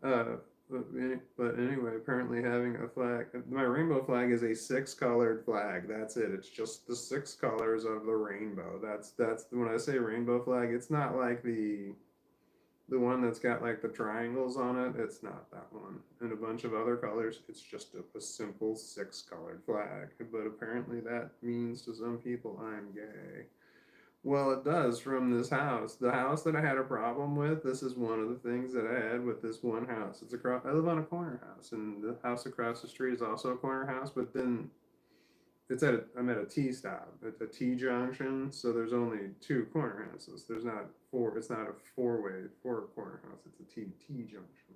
Uh, but anyway, apparently having a flag, my rainbow flag is a six-colored flag. That's it. It's just the six colors of the rainbow. That's when I say rainbow flag, it's not like the one that's got like the triangles on it. It's not that one. And a bunch of other colors. It's just a simple six-colored flag. But apparently that means to some people I'm gay. Well, it does from this house. The house that I had a problem with, this is one of the things that I had with this one house. It's across, I live on a corner house, and the house across the street is also a corner house, but then I'm at a T stop. It's a T junction, so there's only two corner houses. There's not four, it's not a four corner house. It's a T junction.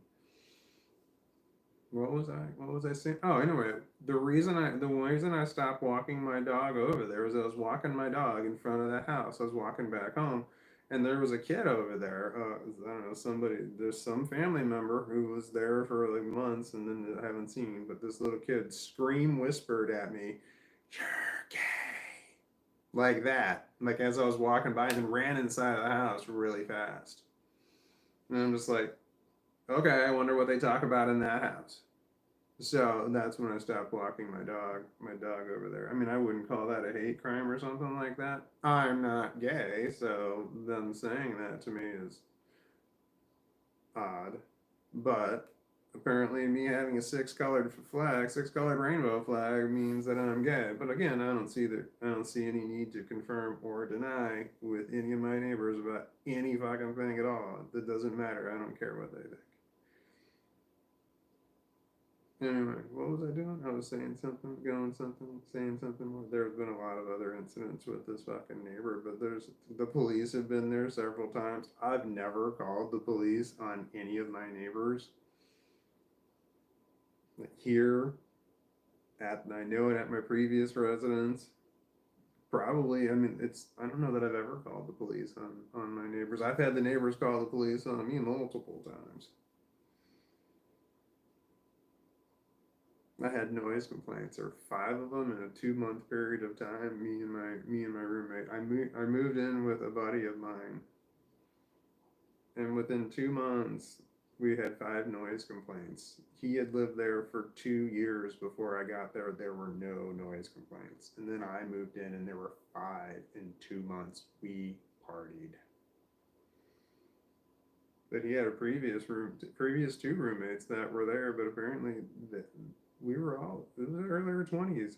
What was I saying? Oh, anyway, the reason I stopped walking my dog over there was I was walking my dog in front of the house. I was walking back home, and there was a kid over there. I don't know, there's some family member who was there for like months and then I haven't seen. But this little kid whispered at me, "You're gay." like that, like as I was walking by, and then ran inside of the house really fast. And I'm just like, okay, I wonder what they talk about in that house. So that's when I stopped walking my dog over there. I mean, I wouldn't call that a hate crime or something like that. I'm not gay, so them saying that to me is odd. But apparently, me having a six colored rainbow flag means that I'm gay. But again, I don't see any need to confirm or deny with any of my neighbors about any fucking thing at all. That doesn't matter. I don't care what they think. Anyway, what was I doing? I was saying something, going something, saying something more. There's been a lot of other incidents with this fucking neighbor, but the police have been there several times. I've never called the police on any of my neighbors. Here, I know it at my previous residence. Probably, I mean, I don't know that I've ever called the police on my neighbors. I've had the neighbors call the police on me multiple times. I had noise complaints, or 5 of them in a 2 month period of time. Me and my roommate. I moved in with a buddy of mine, and within 2 months, we had 5 noise complaints. He had lived there for 2 years before I got there. There were no noise complaints, and then I moved in, and there were 5 in 2 months. We partied. But he had a previous 2 roommates that were there, but apparently we were all, it was earlier 20s.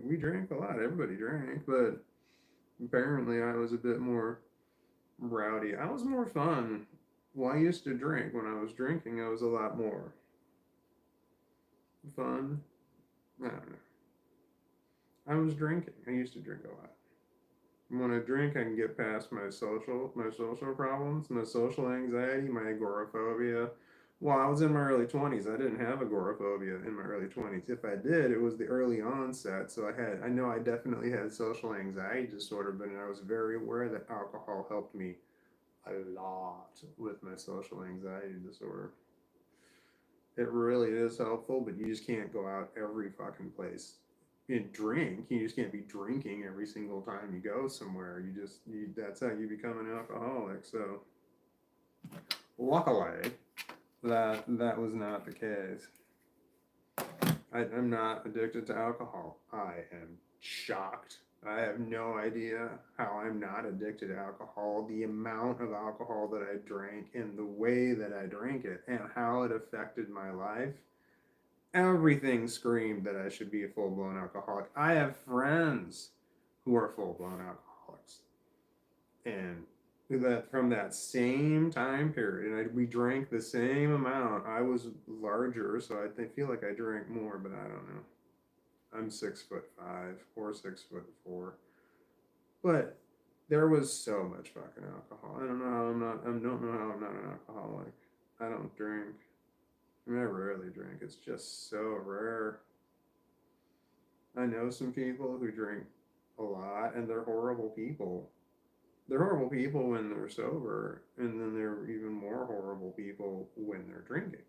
We drank a lot. Everybody drank, but apparently I was a bit more rowdy. I was more fun. Well, I used to drink. When I was drinking, I was a lot more fun. I don't know. I was drinking. I used to drink a lot. When I drink, I can get past my social problems, my social anxiety, my agoraphobia. While I was in my early 20s, I didn't have agoraphobia in my early 20s. If I did, it was the early onset. So I know I definitely had social anxiety disorder, but I was very aware that alcohol helped me a lot with my social anxiety disorder. It really is helpful, but you just can't go out every fucking place and drink. You just can't be drinking every single time you go somewhere. That's how you become an alcoholic. So luckily, that was not the case. I'm not addicted to alcohol. I am shocked. I have no idea how I'm not addicted to alcohol. The amount of alcohol that I drank and the way that I drank it and how it affected my life. Everything screamed that I should be a full blown alcoholic. I have friends who are full blown alcoholics. And that from that same time period, and we drank the same amount. I was larger, so I feel like I drank more, but I don't know. I'm 6'5" or 6'4", but there was so much fucking alcohol. I don't know how I'm not. I don't know how I'm not an alcoholic. I don't drink. I mean, I rarely drink. It's just so rare. I know some people who drink a lot, and they're horrible people. They're horrible people when they're sober, and then they're even more horrible people when they're drinking.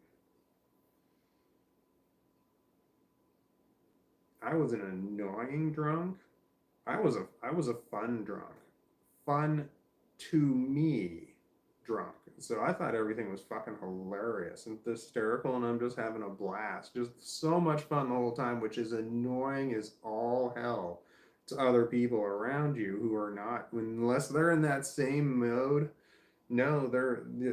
I was an annoying drunk. I was a fun drunk. Fun to me drunk. So I thought everything was fucking hilarious and hysterical, and I'm just having a blast. Just so much fun the whole time, which is annoying as all hell to other people around you who are not, unless they're in that same mode. No,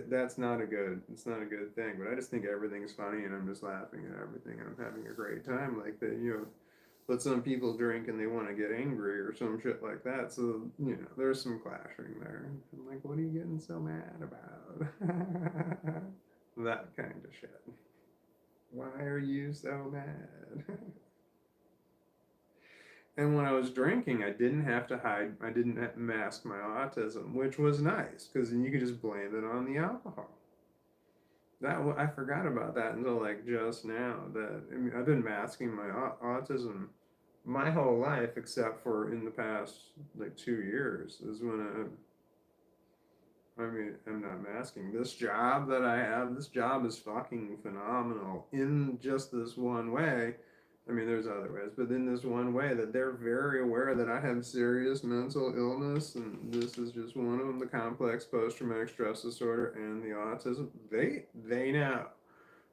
that's not a good. It's not a good thing. But I just think everything's funny, and I'm just laughing at everything, and I'm having a great time. Like that, but some people drink and they want to get angry or some shit like that. So, there's some clashing there. I'm like, what are you getting so mad about? That kind of shit. Why are you so mad? And when I was drinking, I didn't have to hide, I didn't have to mask my autism, which was nice because then you could just blame it on the alcohol. I forgot about that until like just now. I've been masking my autism my whole life, except for in the past like 2 years, is when I'm not masking. This job that I have, this job is fucking phenomenal in just this one way. I mean, there's other ways, but in this one way that they're very aware that I have serious mental illness, and this is just one of them, the complex post-traumatic stress disorder and the autism. They know.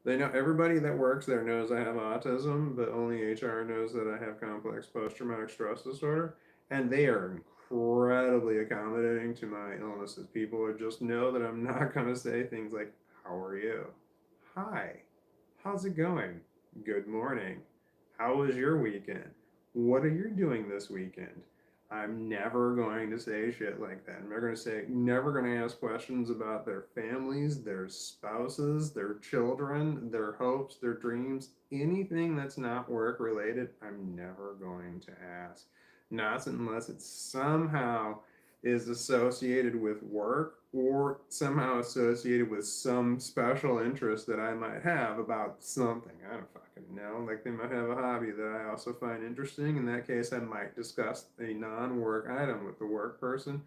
They know everybody that works there knows I have autism, but only HR knows that I have complex post-traumatic stress disorder, and they are incredibly accommodating to my illnesses. People are just know that I'm not going to say things like, "How are you?" "Hi." "How's it going?" "Good morning." "How was your weekend?" "What are you doing this weekend?" I'm never going to say shit like that. I'm never going to ask questions about their families, their spouses, their children, their hopes, their dreams, anything that's not work related. I'm never going to ask. Not unless it somehow is associated with work or somehow associated with some special interest that I might have about something. I don't fucking know. Like they might have a hobby that I also find interesting. In that case, I might discuss a non-work item with the work person.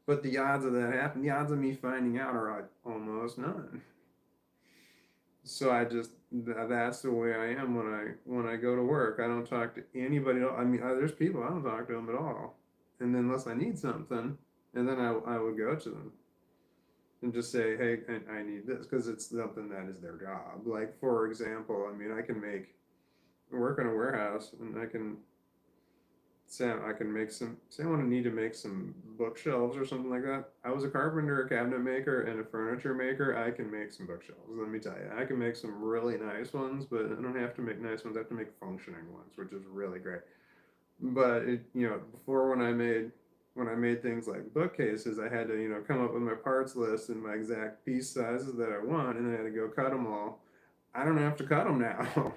But the odds of that happening, the odds of me finding out are almost none. So that's the way I am when I go to work. I don't talk to anybody else. I mean, there's people I don't talk to them at all, and then unless I need something, and then I would go to them and just say, hey, I need this because it's something that is their job. Like for example, I mean, I can work in a warehouse, and I can make some. Say I want to need to make some bookshelves or something like that. I was a carpenter, a cabinet maker, and a furniture maker. I can make some bookshelves. Let me tell you, I can make some really nice ones, but I don't have to make nice ones. I have to make functioning ones, which is really great. But before when I made things like bookcases, I had to come up with my parts list and my exact piece sizes that I want, and I had to go cut them all. I don't have to cut them now.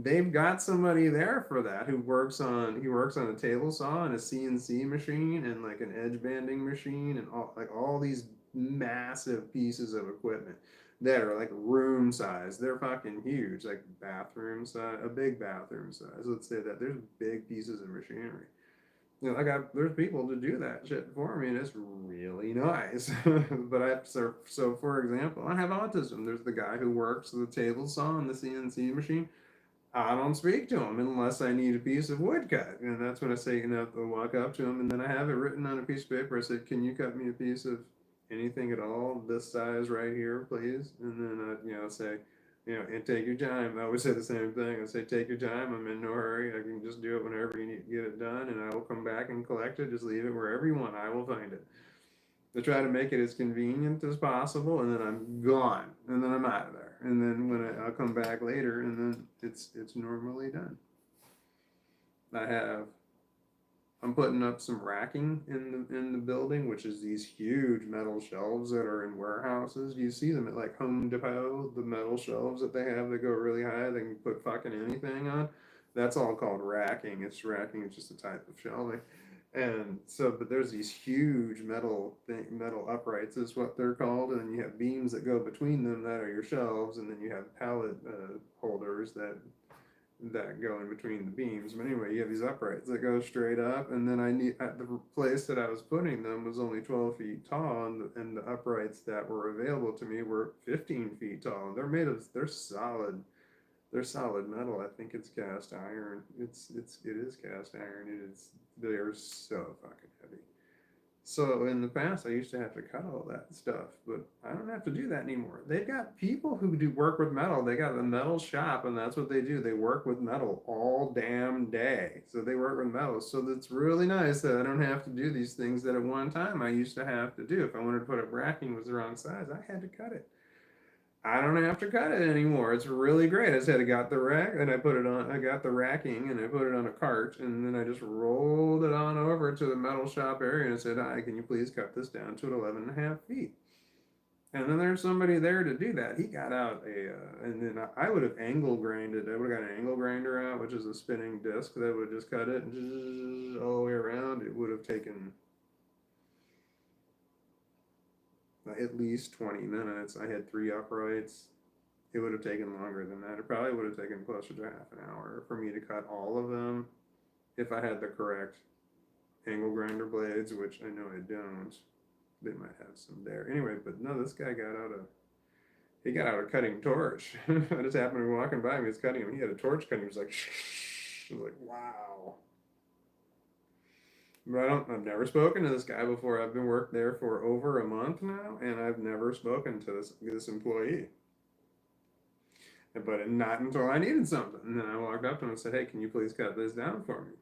They've got somebody there for that he works on a table saw and a CNC machine and like an edge banding machine and all these massive pieces of equipment that are like room size. They're fucking huge, like bathroom size, a big bathroom size. Let's say that there's big pieces of machinery. There's people to do that shit for me, and it's really nice. But so for example, I have autism. There's the guy who works the table saw and the CNC machine. I don't speak to him unless I need a piece of wood cut. And that's when I say, I'll walk up to him and then I have it written on a piece of paper. I said, can you cut me a piece of anything at all, this size right here, please? And then say, and take your time. I always say the same thing. I say, take your time. I'm in no hurry. I can just do it whenever you need to get it done, and I will come back and collect it. Just leave it wherever you want. I will find it. To try to make it as convenient as possible, and then I'm gone, and then I'm out of there, and then I'll come back later, and then it's normally done. I have I'm putting up some racking in the building, which is these huge metal shelves that are in warehouses. You see them at like Home Depot, the metal shelves that they have that go really high. They can put fucking anything on. That's all called racking. It's just a type of shelving. And so, but there's these huge metal uprights is what they're called, and then you have beams that go between them that are your shelves, and then you have pallet holders that go in between the beams. But anyway, you have these uprights that go straight up, and then at the place that I was putting them was only 12 feet tall, and the uprights that were available to me were 15 feet tall. And they're solid. They're solid metal. I think it's cast iron. It is cast iron. They're so fucking heavy. So in the past, I used to have to cut all that stuff, but I don't have to do that anymore. They've got people who do work with metal. They got a metal shop, and that's what they do. They work with metal all damn day. So they work with metal. So it's really nice that I don't have to do these things that at one time I used to have to do. If I wanted to put a racking was the wrong size, I had to cut it. I don't have to cut it anymore. It's really great. I said I got the rack and I got the racking and I put it on a cart, and then I just rolled it on over to the metal shop area and said, hi, can you please cut this down to 11 and a half feet? And then there's somebody there to do that. He got out and then I would have angle grinded. I would have got an angle grinder out, which is a spinning disc that would just cut it all the way around. It would have taken at least 20 minutes. I had 3 uprights. It would have taken longer than that. It probably would have taken closer to half an hour for me to cut all of them if I had the correct angle grinder blades, which I know I don't. They might have some there. Anyway, but no, this guy got out He got out a cutting torch. I just happened to be walking by him. He was cutting him. He had a torch cutting. He was like, shh. I was like, wow. But I've never spoken to this guy before. I've been worked there for over a month now, and I've never spoken to this employee. But not until I needed something. And then I walked up to him and said, hey, can you please cut this down for me?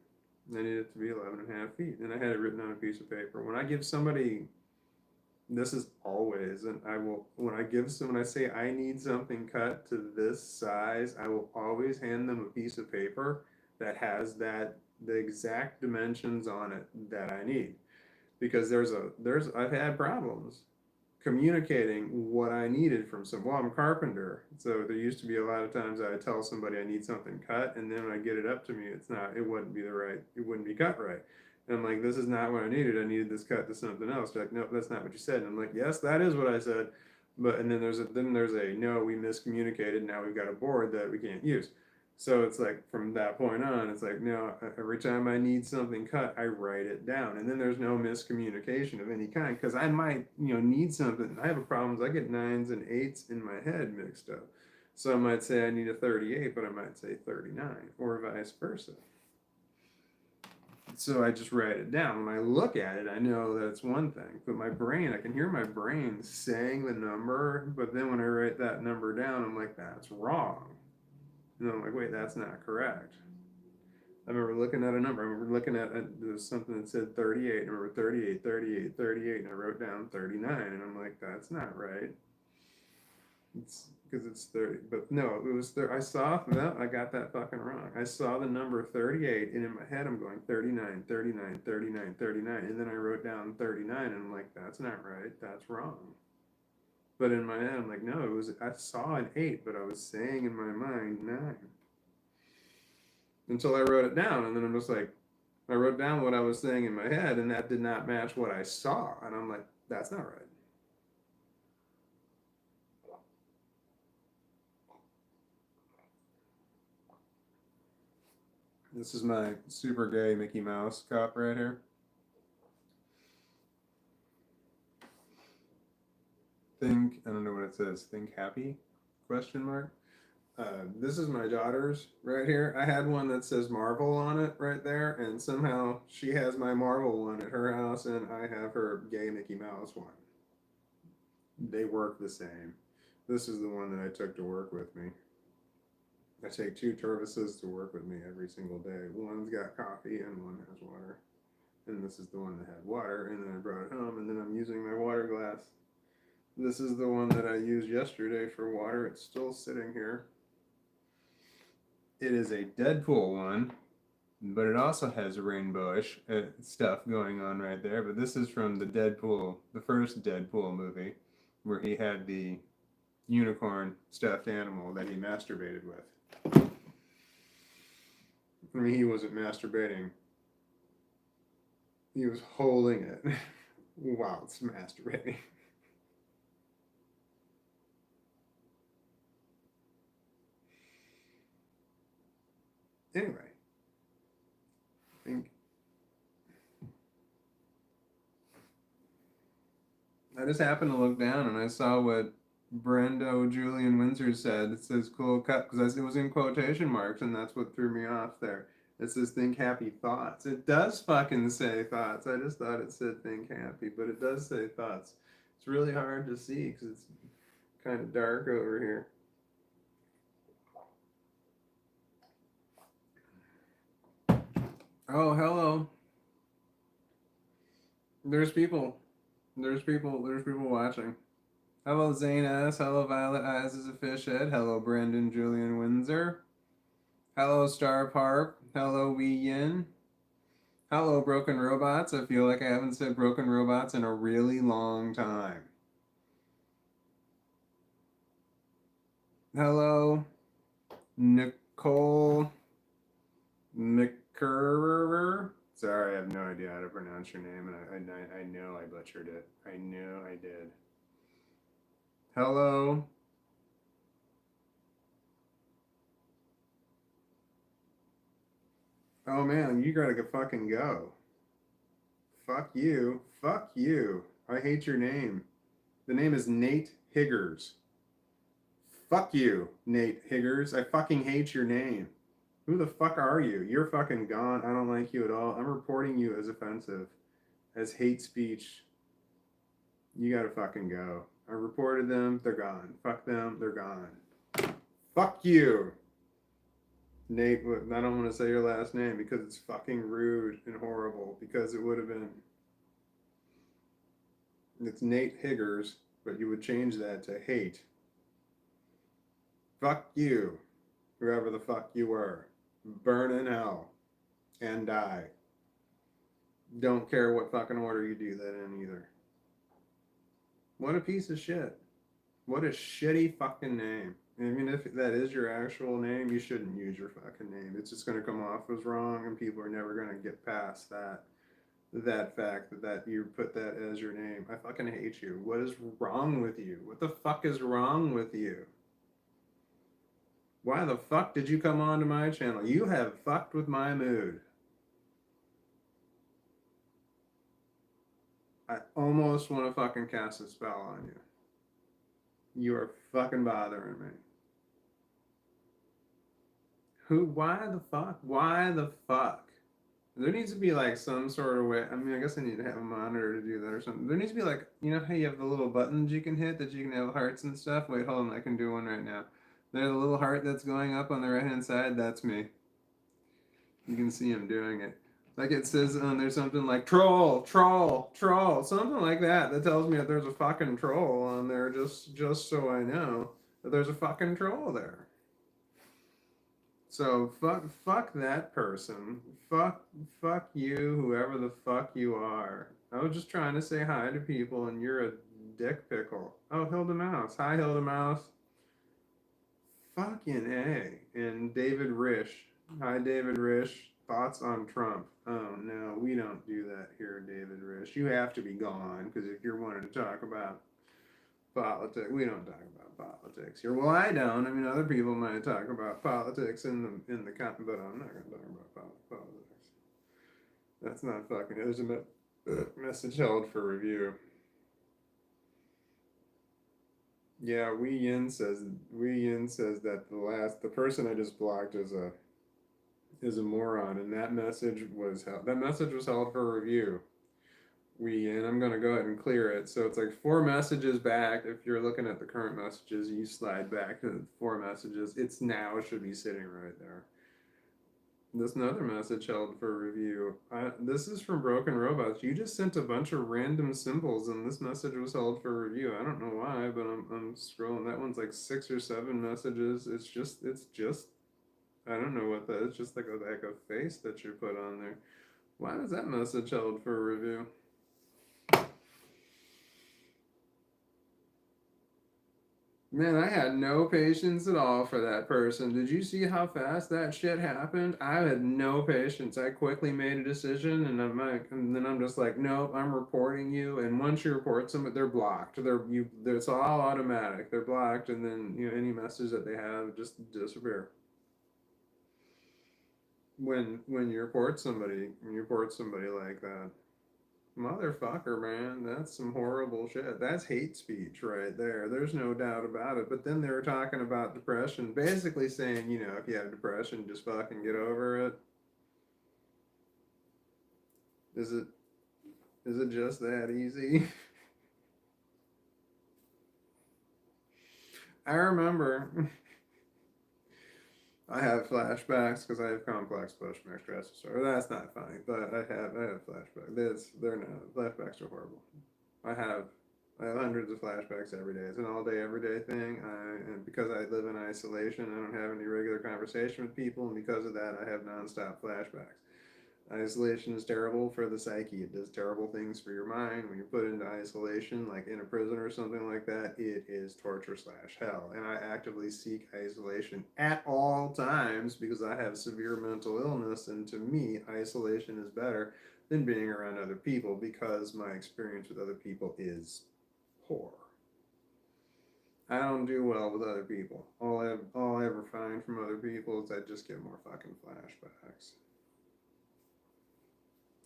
And I needed it to be 11.5 feet. And I had it written on a piece of paper. When I give somebody, this is always, and I will, when I say I need something cut to this size, I will always hand them a piece of paper that has the exact dimensions on it that I need. Because I've had problems communicating what I needed from well, I'm a carpenter, so there used to be a lot of times I tell somebody I need something cut, and then when I get it up to me, it wouldn't be cut right. And I'm like, this is not what I needed. I needed this cut to something else. They're like, no, that's not what you said. And I'm like, yes, that is what I said. But and then there's a no, we miscommunicated. Now we've got a board that we can't use. So it's like from that point on, it's like, no, every time I need something cut, I write it down. And then there's no miscommunication of any kind because I might, need something. I have a problem. I get 9s and 8s in my head mixed up. So I might say I need a 38, but I might say 39 or vice versa. So I just write it down. When I look at it, I know that it's one thing. But I can hear my brain saying the number. But then when I write that number down, I'm like, that's wrong. And I'm like, wait, that's not correct. I remember looking at a number. I remember looking at there was something that said 38. I remember 38, 38, 38, and I wrote down 39. And I'm like, that's not right. It's because it's 30. But no, it was 30. I saw that. I got that fucking wrong. I saw the number 38, and in my head, I'm going 39, 39, 39, 39. And then I wrote down 39, and I'm like, that's not right. That's wrong. But in my head, I'm like, no, I saw an 8, but I was saying in my mind 9. Until I wrote it down, and then I'm just like, I wrote down what I was saying in my head, and that did not match what I saw. And I'm like, that's not right. This is my super gay Mickey Mouse cup right here. I don't know what it says, think happy, question mark. This is my daughter's right here. I had one that says Marvel on it right there, and somehow she has my Marvel one at her house, and I have her gay Mickey Mouse one. They work the same. This is the one that I took to work with me. I take 2 Tervises to work with me every single day. One's got coffee and one has water. And this is the one that had water, and then I brought it home, and then I'm using my water glass. This is the one that I used yesterday for water. It's still sitting here. It is a Deadpool one, but it also has rainbowish stuff going on right there. But this is from the first Deadpool movie, where he had the unicorn stuffed animal that he masturbated with. I mean, he wasn't masturbating. He was holding it while it's masturbating. Anyway, I just happened to look down and I saw what Brendo Julian Windsor said. It says cool cut because it was in quotation marks, and that's what threw me off there. It says think happy thoughts. It does fucking say thoughts. I just thought it said think happy, but it does say thoughts. It's really hard to see because it's kind of dark over here. Oh, hello. There's people. There's people watching. Hello, Zane S. Hello, Violet Eyes as a Fish Head. Hello, Brendan Julian Windsor. Hello, Star Parp. Hello, Wee Yin. Hello, Broken Robots. I feel like I haven't said Broken Robots in a really long time. Hello, Nicole McCurver. Sorry, I have no idea how to pronounce your name, and I know I butchered it. I know I did. Hello. Oh man, you gotta fucking go. Fuck you. Fuck you. I hate your name. The name is Nate Higgers. Fuck you, Nate Higgers. I fucking hate your name. Who the fuck are you? You're fucking gone. I don't like you at all. I'm reporting you as offensive, as hate speech. You gotta fucking go. I reported them. They're gone. Fuck them. They're gone. Fuck you, Nate. I don't want to say your last name because it's fucking rude and horrible. Because it would have been. It's Nate Higgers, but you would change that to hate. Fuck you, whoever the fuck you were. Burn in hell and die. Don't care what fucking order you do that in either. What a piece of shit. What a shitty fucking name. I mean, if that is your actual name, you shouldn't use your fucking name. It's just going to come off as wrong, and people are never going to get past that fact that you put that as your name. I fucking hate you. What is wrong with you? What the fuck is wrong with you? Why the fuck did you come onto my channel? You have fucked with my mood. I almost want to fucking cast a spell on you. You are fucking bothering me. Why the fuck? Why the fuck? There needs to be like some sort of way. I mean, I guess I need to have a monitor to do that or something. There needs to be like, you know how you have the little buttons you can hit that you can have hearts and stuff? Wait, hold on, I can do one right now. There's a little heart that's going up on the right hand side. That's me. You can see him doing it. Like it says there's something like troll, troll, troll, something like that. That tells me that there's a fucking troll on there just so I know that there's a fucking troll there. So fuck that person. Fuck you, whoever the fuck you are. I was just trying to say hi to people and you're a dick pickle. Oh, Hilda Mouse. Hi, Hilda Mouse. Fucking A. And David Rish. Hi, David Rish. Thoughts on Trump? Oh, no, we don't do that here, David Rish. You have to be gone, because if you're wanting to talk about politics, we don't talk about politics here. Well, I don't. I mean, other people might talk about politics in the country, but I'm not going to talk about politics. That's not fucking. There's a message held for review. Yeah, Wee Yin says that the person I just blocked is a moron, and that message was held for review. And I'm going to go ahead and clear it. So it's like 4 messages back. If you're looking at the current messages, you slide back to 4 messages. It should be sitting right there. There's another message held for review. This is from Broken Robots. You just sent a bunch of random symbols, and this message was held for review. I don't know why, but I'm scrolling. That one's like 6 or 7 messages. It's just. I don't know what that is. Just like a face that you put on there. Why is that message held for review? Man, I had no patience at all for that person. Did you see how fast that shit happened? I had no patience. I quickly made a decision, and then I'm just like, nope, I'm reporting you. And once you report somebody, they're blocked. It's all automatic. They're blocked, and then any message that they have just disappear. When you report somebody like that. Motherfucker, man, that's some horrible shit. That's hate speech right there. There's no doubt about it. But then they were talking about depression, basically saying, if you have depression, just fucking get over it. Is it just that easy? I remember I have flashbacks because I have complex post-traumatic stress disorder. That's not funny, but I have flashbacks. Flashbacks are horrible. I have hundreds of flashbacks every day. It's an all-day, everyday thing. And because I live in isolation, I don't have any regular conversation with people, and because of that, I have nonstop flashbacks. Isolation is terrible for the psyche. It does terrible things for your mind. When you're put into isolation, like in a prison or something like that, it is torture/hell. And I actively seek isolation at all times because I have severe mental illness. And to me, isolation is better than being around other people because my experience with other people is poor. I don't do well with other people. All I ever find from other people is I just get more fucking flashbacks.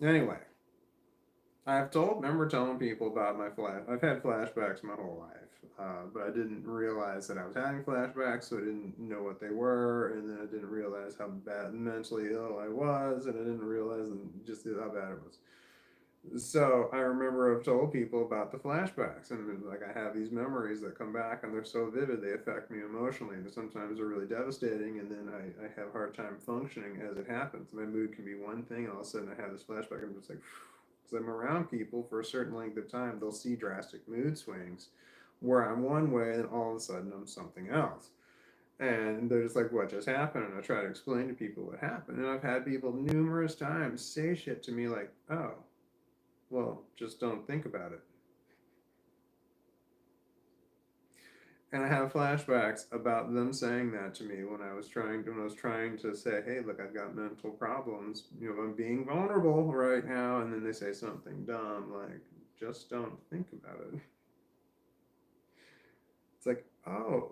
Anyway, I've remember telling people about my flash. I've had flashbacks my whole life, but I didn't realize that I was having flashbacks, so I didn't know what they were, and then I didn't realize how bad mentally ill I was, and I didn't realize just how bad it was. So I remember I've told people about the flashbacks, and like I have these memories that come back, and they're so vivid they affect me emotionally. And sometimes they're really devastating, and then I have a hard time functioning as it happens. My mood can be one thing, and all of a sudden I have this flashback, and I'm just like, because I'm around people for a certain length of time, they'll see drastic mood swings, where I'm one way, and all of a sudden I'm something else. And they're just like, what just happened? And I try to explain to people what happened. And I've had people numerous times say shit to me like, oh, well, just don't think about it. And I have flashbacks about them saying that to me when I was trying to say, hey, look, I've got mental problems. You know, I'm being vulnerable right now, and then they say something dumb like, just don't think about it. It's like, oh.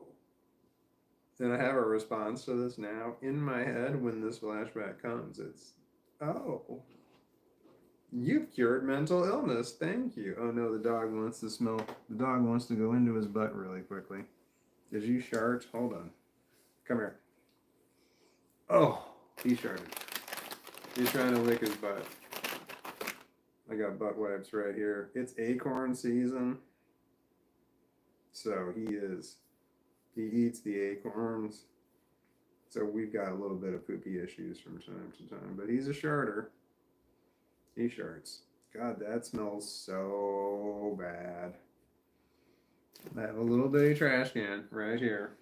And I have a response to this now in my head when this flashback comes. It's, oh, you've cured mental illness. Thank you. Oh no, the dog wants to smell. The dog wants to go into his butt really quickly. Did you shart? Hold on. Come here. Oh, he sharted. He's trying to lick his butt. I got butt wipes right here. It's acorn season. So he is. He eats the acorns. So we've got a little bit of poopy issues from time to time. But he's a sharter. He sharts. God, that smells so bad. I have a little bitty trash can right here.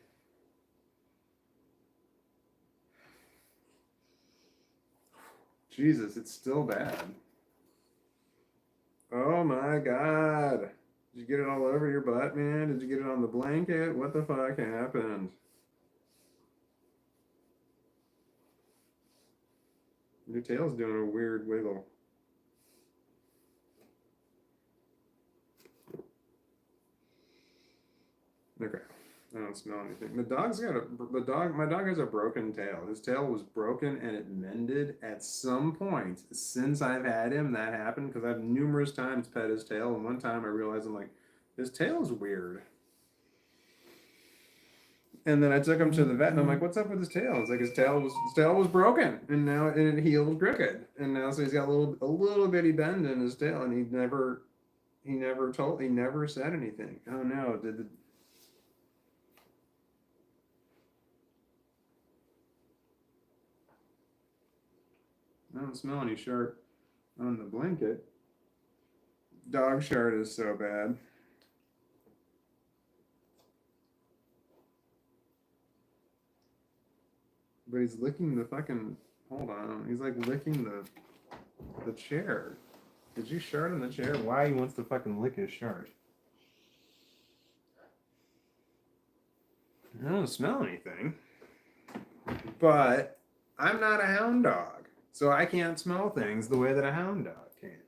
Jesus, it's still bad. Oh my God. Did you get it all over your butt, man? Did you get it on the blanket? What the fuck happened? Your tail's doing a weird wiggle. Okay. I don't smell anything. My dog has a broken tail. His tail was broken and it mended at some point since I've had him. That happened because I've numerous times pet his tail, and one time I realized I'm like, his tail's weird. And then I took him to the vet, and I'm like, "What's up with his tail?" It's like his tail was broken, and now it healed crooked, and now so he's got a little bitty bend in his tail, and he never said anything. Oh no, did the I don't smell any sharp on the blanket. Dog shart is so bad. But he's licking the fucking. Hold on. He's like licking the chair. Did you shart on the chair? Why he wants to fucking lick his shart? I don't smell anything. But I'm not a hound dog. So I can't smell things the way that a hound dog can.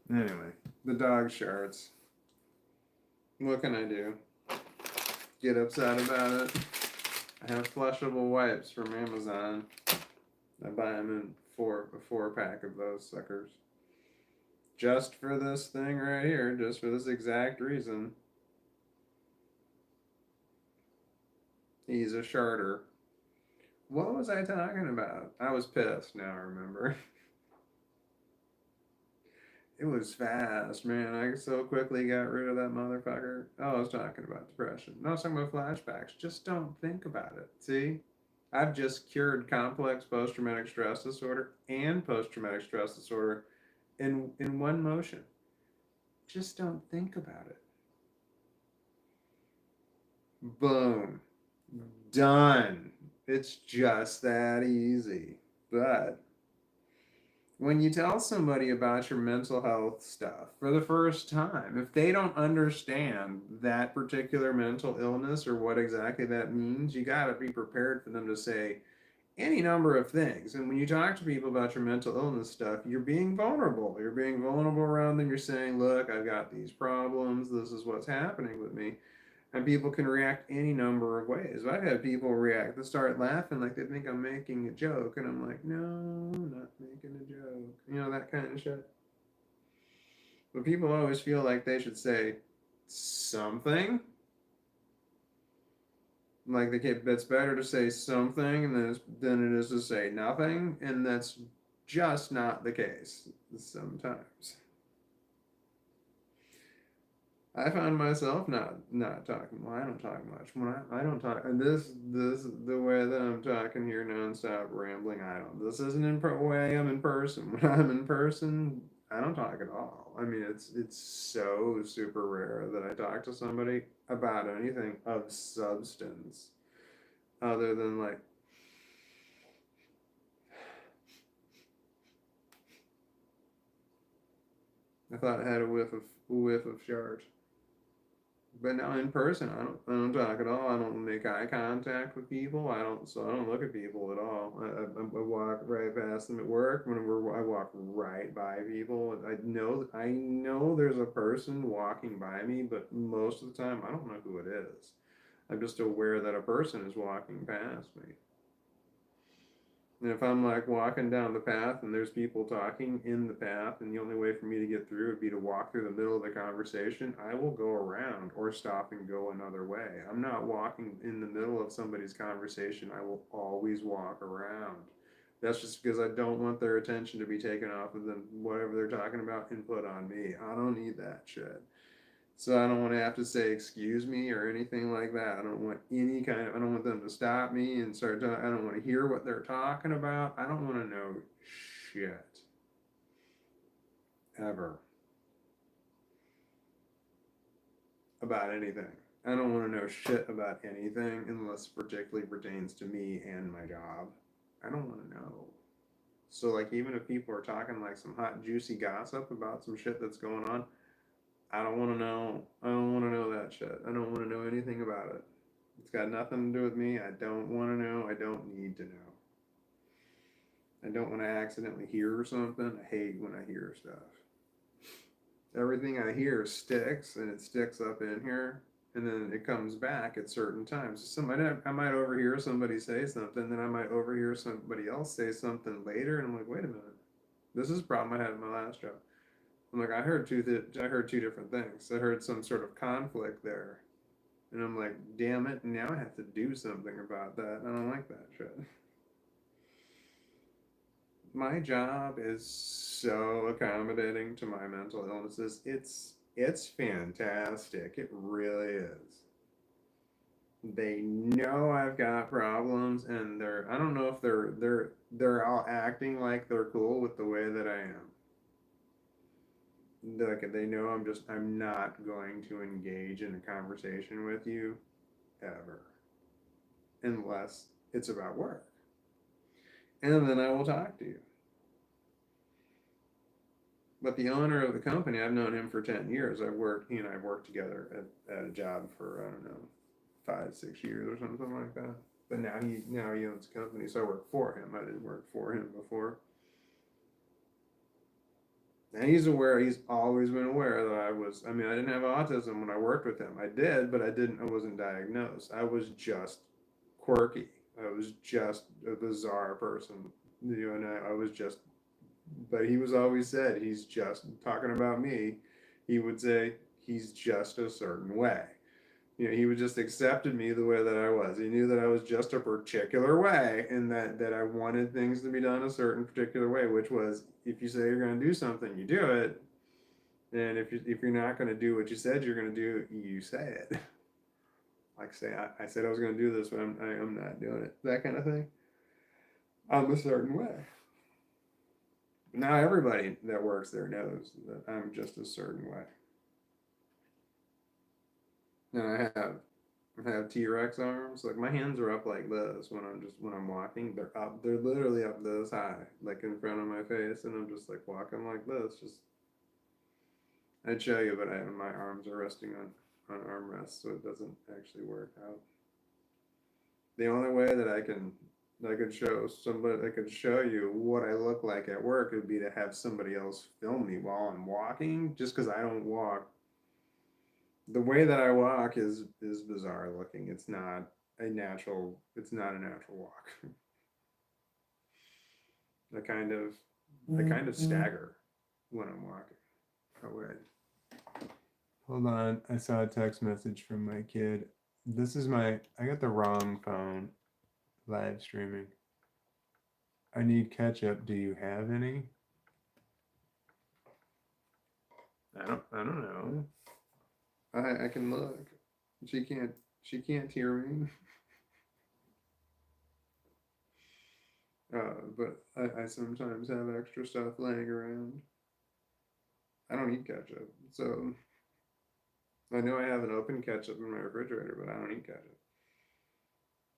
Anyway, the dog sharts. What can I do? Get upset about it? I have flushable wipes from Amazon. I buy them in a 4-pack of those suckers. Just for this thing right here, just for this exact reason. He's a sharter. What was I talking about? I was pissed, now I remember. It was fast, man. I so quickly got rid of that motherfucker. Oh, I was talking about depression. No, I was talking about flashbacks. Just don't think about it. See? I've just cured complex post-traumatic stress disorder and post-traumatic stress disorder in one motion. Just don't think about it. Boom. Done. It's just that easy. But when you tell somebody about your mental health stuff for the first time, if they don't understand that particular mental illness or what exactly that means, you got to be prepared for them to say any number of things. And when you talk to people about your mental illness stuff, you're being vulnerable. You're being vulnerable around them. You're saying, look, I've got these problems. This is what's happening with me. And people can react any number of ways. I've had people react, they start laughing like they think I'm making a joke, and I'm like, no, I'm not making a joke. You know, that kind of shit. But people always feel like they should say something. Like it's better to say something than it is to say nothing, and that's just not the case sometimes. I found myself not talking. Well, I don't talk much. When I don't talk, and this the way that I'm talking here nonstop rambling. I don't. This isn't way I'm in person. When I'm in person, I don't talk at all. I mean, it's so super rare that I talk to somebody about anything of substance, other than like, I thought I had a whiff of shards. But now in person, I don't talk at all. I don't make eye contact with people. I don't look at people at all. I walk right past them at work. Whenever I walk right by people, I know there's a person walking by me, but most of the time I don't know who it is. I'm just aware that a person is walking past me. And if I'm like walking down the path and there's people talking in the path, and the only way for me to get through would be to walk through the middle of the conversation, I will go around or stop and go another way. I'm not walking in the middle of somebody's conversation. I will always walk around. That's just because I don't want their attention to be taken off of them, whatever they're talking about, and put on me. I don't need that shit. So I don't want to have to say excuse me or anything like that. I don't want I don't want them to stop me and start talking. I don't want to hear what they're talking about. I don't want to know shit. Ever. About anything. I don't want to know shit about anything unless it particularly pertains to me and my job. I don't want to know. So like even if people are talking like some hot juicy gossip about some shit that's going on, I don't want to know. I don't want to know that shit. I don't want to know anything about it. It's got nothing to do with me. I don't want to know. I don't need to know. I don't want to accidentally hear something. I hate when I hear stuff. Everything I hear sticks, and it sticks up in here, and then it comes back at certain times. I might overhear somebody say something, then I might overhear somebody else say something later, and I'm like, wait a minute. This is a problem I had in my last job. I'm like, I heard two different things. I heard some sort of conflict there. And I'm like, damn it, now I have to do something about that. I don't like that shit. My job is so accommodating to my mental illnesses. It's fantastic. It really is. They know I've got problems, and I don't know if they're all acting like they're cool with the way that I am. Like they know I'm not going to engage in a conversation with you ever unless it's about work. And then I will talk to you. But the owner of the company, I've known him for 10 years. He and I have worked together at a job for, I don't know, 5, 6 years or something like that. But now he owns a company, so I work for him. I didn't work for him before. And he's always been aware that I didn't have autism when I worked with him. I did, but I wasn't diagnosed. I was just quirky. I was just a bizarre person. I was just, but he was always said, he's just talking about me. He would say, he's just a certain way. He would just accepted me the way that I was. He knew that I was just a particular way, and that I wanted things to be done a certain particular way, which was, if you say you're going to do something, you do it. And if you're not going to do what you said you're going to do, you say it. Like say, I said I was going to do this, but I'm not doing it. That kind of thing. I'm a certain way. Now everybody that works there knows that I'm just a certain way. And I have T-Rex arms. Like my hands are up like this when I'm walking. They're up. They're literally up this high, like in front of my face, and I'm just like walking like this. Just I'd show you, but my arms are resting on armrests, so it doesn't actually work out. The only way that I could show you what I look like at work would be to have somebody else film me while I'm walking, just because I don't walk The way that I walk is bizarre looking. It's not a natural. It's not a natural walk. I kind of I kind of stagger when I'm walking. Oh wait. Hold on. I saw a text message from my kid. I got the wrong phone live streaming. I need ketchup. Do you have any? I don't know. I can look. She can't hear me. But I sometimes have extra stuff laying around. I don't eat ketchup, so I know I have an open ketchup in my refrigerator, but I don't eat ketchup.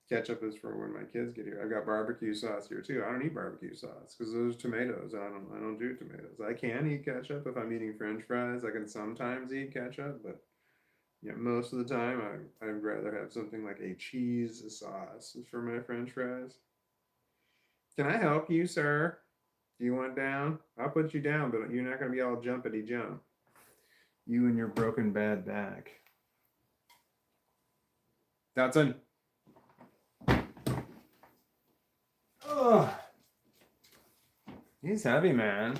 Ketchup is for when my kids get here. I've got barbecue sauce here too. I don't eat barbecue sauce because those tomatoes. I don't do tomatoes. I can eat ketchup if I'm eating French fries. I can sometimes eat ketchup, but yeah, most of the time I'd rather have something like a cheese sauce for my French fries. Can I help you, sir? Do you want down? I'll put you down, but you're not gonna be all jumpity jump. You and your broken bad back. Dotson. Oh, he's heavy, man.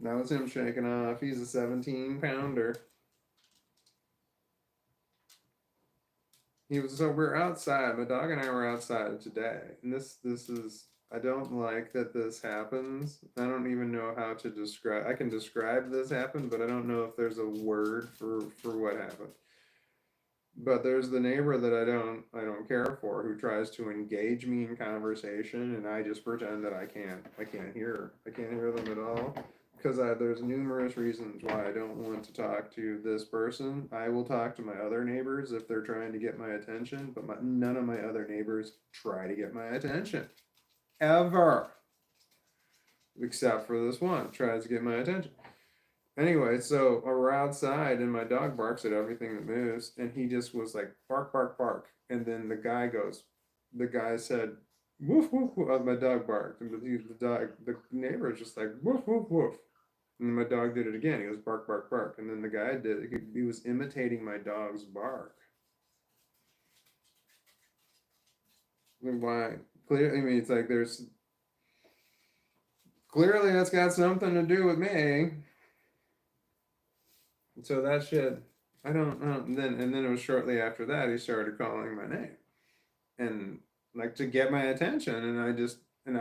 That was him shaking off. He's a 17-pounder. We're outside. My dog and I were outside today, and this is. I don't like that this happens. I don't even know how to describe. I can describe this happen, but I don't know if there's a word for what happened. But there's the neighbor that I don't care for who tries to engage me in conversation, and I just pretend that I can't hear them at all because there's numerous reasons why I don't want to talk to this person. I will talk to my other neighbors if they're trying to get my attention, but none of my other neighbors try to get my attention ever, except for this one tries to get my attention. Anyway, so we're outside and my dog barks at everything that moves, and he just was like bark, bark, bark, and then the guy said, woof, woof, woof. My dog barked, and the neighbor was just like woof, woof, woof, and then my dog did it again. He goes bark, bark, bark, and then the guy did it. He was imitating my dog's bark. Why? Clearly, I mean, it's like there's clearly that's got something to do with me. So that shit, I don't know. And then it was shortly after that he started calling my name, and like to get my attention, and I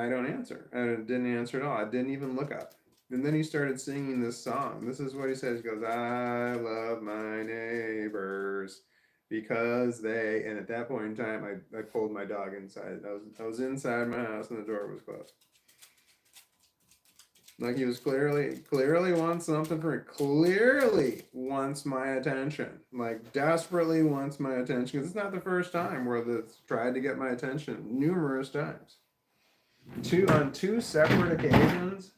don't answer. I didn't answer at all. I didn't even look up. And then he started singing this song. This is what he says. He goes, "I love my neighbors because they." And at that point in time, I pulled my dog inside. I was inside my house and the door was closed. Like he was clearly wants something from it. Clearly wants my attention. Like desperately wants my attention. Because it's not the first time where this tried to get my attention. Numerous times. On two separate occasions,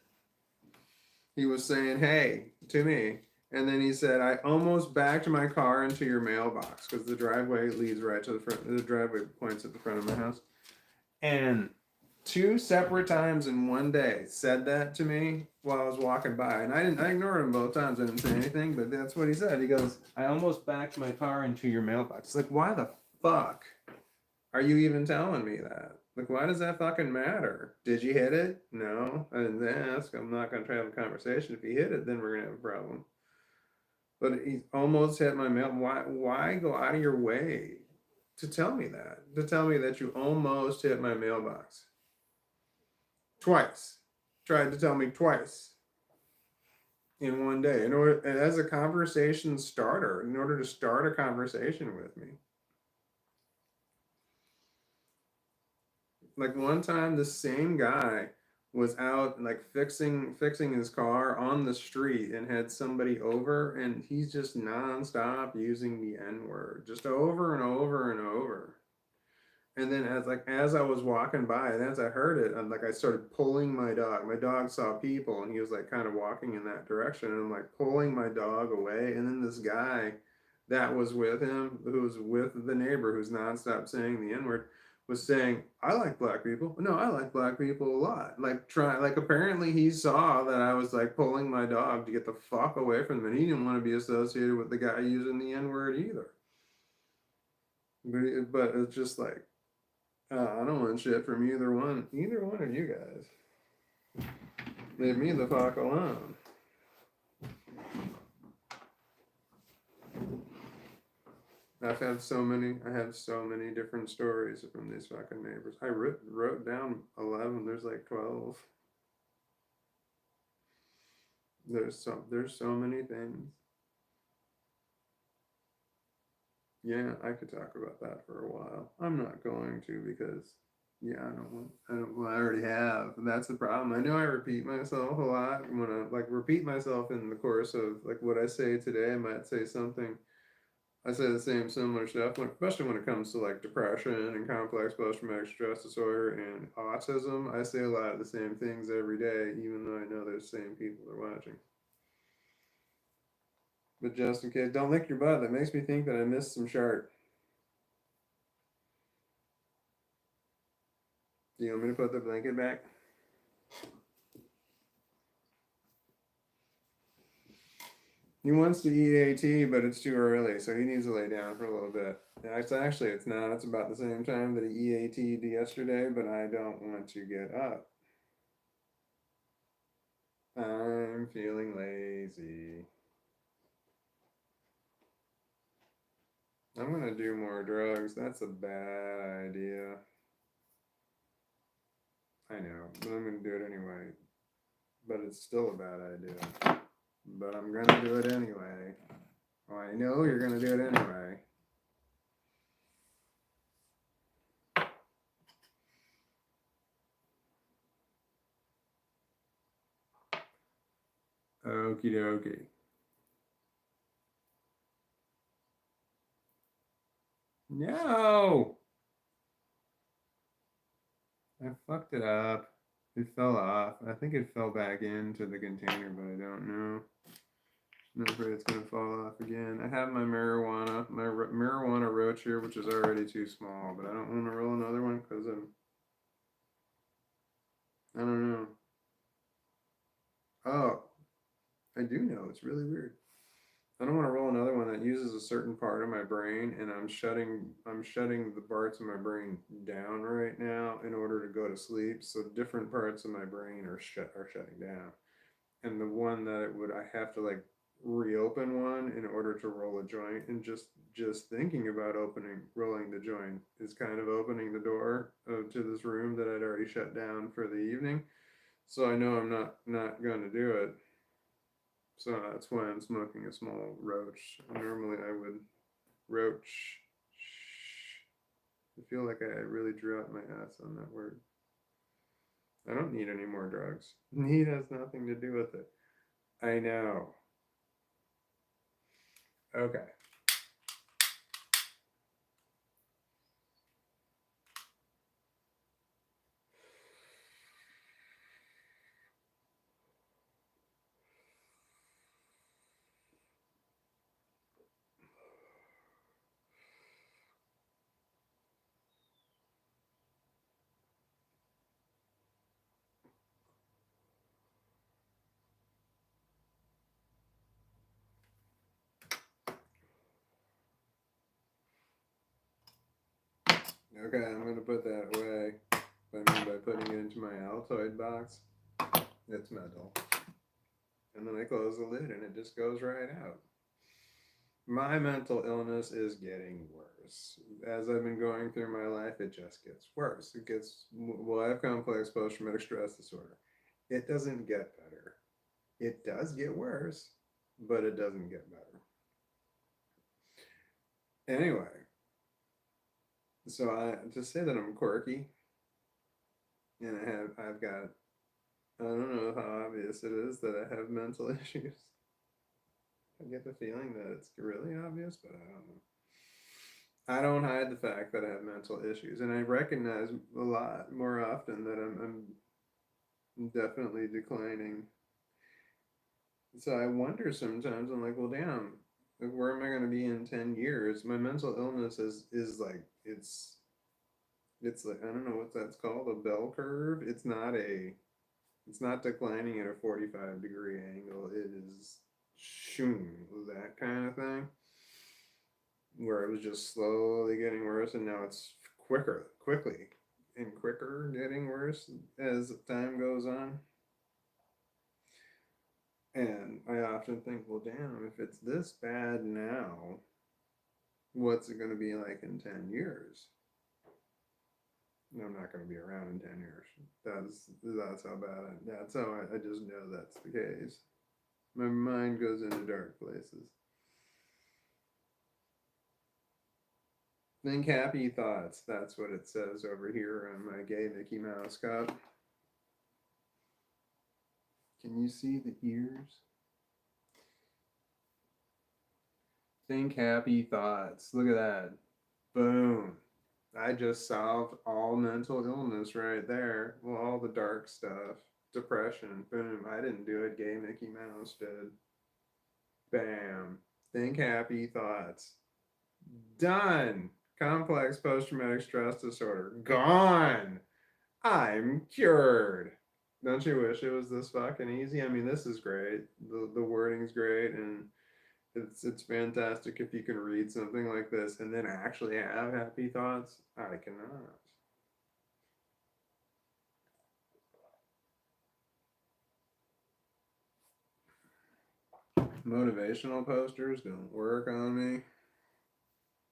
he was saying "Hey" to me, and then he said, "I almost backed my car into your mailbox because the driveway leads right to the front. The driveway points at the front of my house." And two separate times in one day said that to me while I was walking by, and I ignored him both times. I didn't say anything, but that's what he said. He goes, "I almost backed my car into your mailbox." It's like, why the fuck are you even telling me that? Like, why does that fucking matter? Did you hit it? No, I didn't ask. I'm not gonna try to have a conversation. If you hit it, then we're gonna have a problem. But he almost hit my mail. Why go out of your way to tell me that? To tell me that you almost hit my mailbox? Twice. Tried to tell me twice in one day. And as a conversation starter, in order to start a conversation with me. Like one time the same guy was out like fixing his car on the street and had somebody over, and he's just nonstop using the N-word just over and over and over. And then as I was walking by, and as I heard it, I started pulling my dog. My dog saw people, and he was like kind of walking in that direction, and I'm like pulling my dog away. And then this guy that was with him, who was with the neighbor, who's nonstop saying the N-word, was saying, I like black people. No, I like black people a lot. Like apparently he saw that I was like pulling my dog to get the fuck away from him, and he didn't want to be associated with the guy using the N word either. But it's just like, I don't want shit from either one of you guys. Leave me the fuck alone. I have so many different stories from these fucking neighbors. I wrote down 11. There's like 12. There's so many things. Yeah, I could talk about that for a while. I'm not going to because yeah, I already have. And that's the problem. I know I repeat myself a lot when I like repeat myself in the course of like what I say today. I might say something. I say the same similar stuff, especially when it comes to like depression and complex post-traumatic stress disorder and autism. I say a lot of the same things every day, even though I know those same people are watching. But just in case, don't lick your butt. That makes me think that I missed some shark. Do you want me to put the blanket back? He wants to eat AT, but it's too early, so he needs to lay down for a little bit. It's not. It's about the same time that he EAT'd yesterday, but I don't want to get up. I'm feeling lazy. I'm gonna do more drugs. That's a bad idea. I know, but I'm gonna do it anyway. But it's still a bad idea. But I'm gonna do it anyway. Oh, I know you're gonna do it anyway. Okie dokie. No! I fucked it up. It fell off. I think it fell back into the container, but I don't know. I'm afraid it's gonna fall off again. I have my marijuana roach here, which is already too small, but I don't want to roll another one because I don't know. Oh, I do know. It's really weird. I don't want to roll another one that uses a certain part of my brain, and I'm shutting the parts of my brain down right now in order to go to sleep. So different parts of my brain are shutting down. And the one that I have to like reopen one in order to roll a joint, and just thinking about opening rolling the joint is kind of opening the door to this room that I'd already shut down for the evening. So I know I'm not going to do it. So that's why I'm smoking a small roach. Normally I would roach. I feel like I really drew out my ass on that word. I don't need any more drugs. Need has nothing to do with it. I know. Okay. Okay, I'm gonna put that away. I mean by putting it into my Altoid box. It's metal. And then I close the lid and it just goes right out. My mental illness is getting worse. As I've been going through my life, it just gets worse. Well, I have complex post traumatic stress disorder. It doesn't get better. It does get worse, but it doesn't get better. Anyway, so I to say that I'm quirky and I've got, I don't know how obvious it is that I have mental issues. I get the feeling that it's really obvious, but I don't know. I don't hide the fact that I have mental issues, and I recognize a lot more often that I'm definitely declining. So I wonder sometimes. I'm like, well, damn, like, where am I going to be in 10 years? My mental illness is like it's It's like, I don't know what that's called, a bell curve. It's not declining at a 45-degree angle. It is shoom, that kind of thing, where it was just slowly getting worse, and now it's quickly and quicker getting worse as time goes on. And I often think, well, damn, if it's this bad now, what's it going to be like in 10 years? I'm not going to be around in 10 years. That's how bad that's how I just know that's the case. My mind goes into dark places. Think happy thoughts. That's what it says over here on my gay Mickey Mouse cup. Can you see the ears? Think happy thoughts. Look at that. Boom. I just solved all mental illness right there. Well, all the dark stuff. Depression. Boom. I didn't do it. Gay Mickey Mouse did. Bam. Think happy thoughts. Done. Complex post traumatic stress disorder. Gone. I'm cured. Don't you wish it was this fucking easy? I mean, this is great. The wording's great, and it's fantastic if you can read something like this and then actually have happy thoughts. I cannot. Motivational posters don't work on me.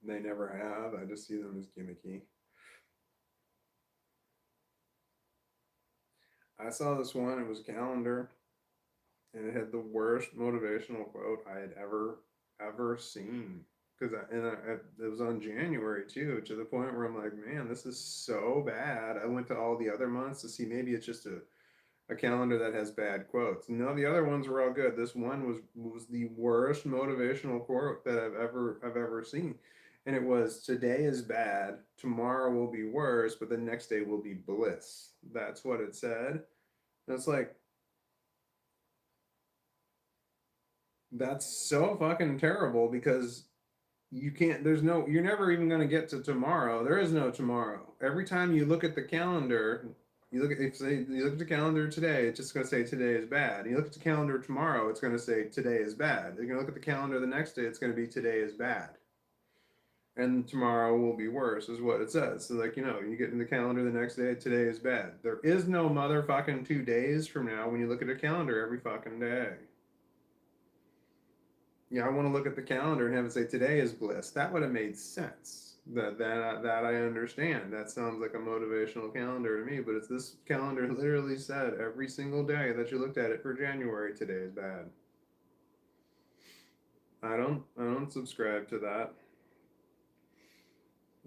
They never have. I just see them as gimmicky. I saw this one, it was a calendar, and it had the worst motivational quote I had ever seen. Because it was on January too, to the point where I'm like, man, this is so bad. I went to all the other months to see maybe it's just a calendar that has bad quotes. No, the other ones were all good. This one was the worst motivational quote that I've ever seen. And it was, today is bad, tomorrow will be worse, but the next day will be bliss. That's what it said. And it's like, that's so fucking terrible, because you can't, you're never even going to get to tomorrow. There is no tomorrow. Every time you look at the calendar, you look at the calendar today, it's just going to say today is bad. You look at the calendar tomorrow, it's going to say today is bad. You're going to look at the calendar the next day, it's going to be today is bad. And tomorrow will be worse, is what it says. So, like, you get in the calendar the next day, today is bad. There is no motherfucking 2 days from now when you look at a calendar every fucking day. Yeah, I want to look at the calendar and have it say today is bliss. That would have made sense. That I understand. That sounds like a motivational calendar to me. But it's, this calendar literally said every single day that you looked at it for January, today is bad. I don't subscribe to that.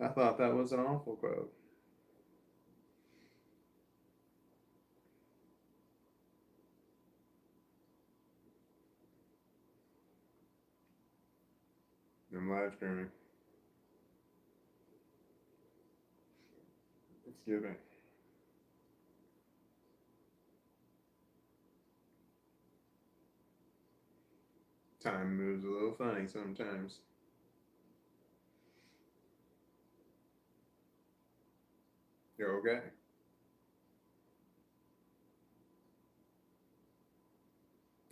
I thought that was an awful quote. I'm live streaming. Excuse me. Time moves a little funny sometimes. You're okay.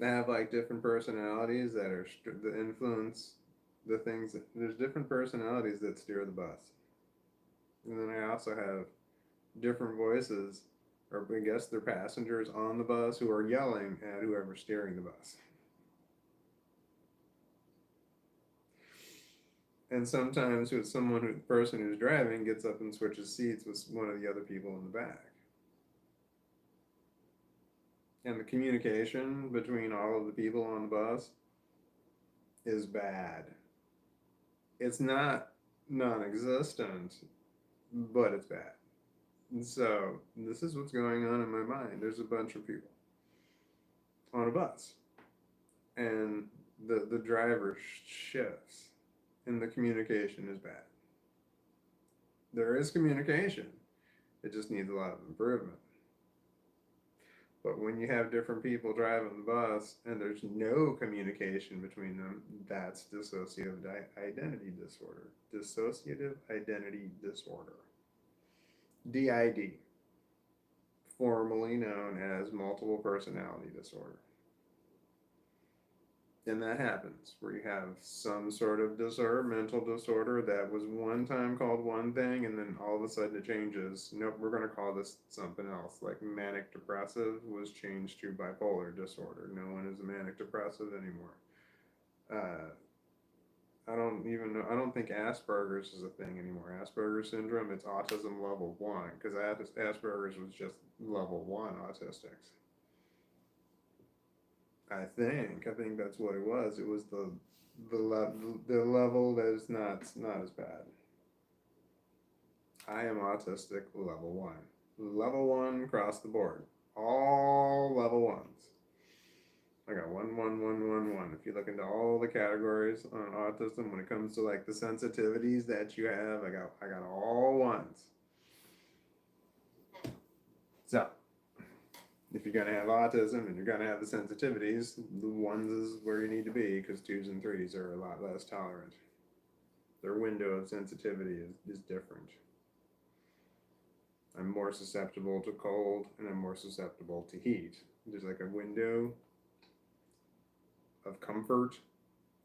They have like different personalities that influence the things. There's different personalities that steer the bus, and then I also have different voices, or I guess they're passengers on the bus who are yelling at whoever's steering the bus. And sometimes with the person who's driving gets up and switches seats with one of the other people in the back. And the communication between all of the people on the bus is bad. It's not non-existent, but it's bad. And so this is what's going on in my mind. There's a bunch of people on a bus, and the driver shifts, and the communication is bad. There is communication, it just needs a lot of improvement. But when you have different people driving the bus and there's no communication between them, that's dissociative identity disorder. Dissociative identity disorder. DID, formerly known as multiple personality disorder. And that happens where you have some sort of disorder, mental disorder that was one time called one thing, and then all of a sudden it changes. Nope, we're going to call this something else. Like manic depressive was changed to bipolar disorder. No one is a manic depressive anymore. I don't even know. I don't think Asperger's is a thing anymore. Asperger's syndrome, it's autism level 1, because Asperger's was just level 1 autistics. I think that's what it was. It was the level that is not as bad. I am autistic level 1. Level 1 across the board. All level 1s. I got 1, 1, 1, 1, 1. If you look into all the categories on autism, when it comes to like the sensitivities that you have, I got all 1s. So if you're going to have autism and you're going to have the sensitivities, the 1s is where you need to be, because 2s and 3s are a lot less tolerant. Their window of sensitivity is different. I'm more susceptible to cold and I'm more susceptible to heat. There's like a window of comfort,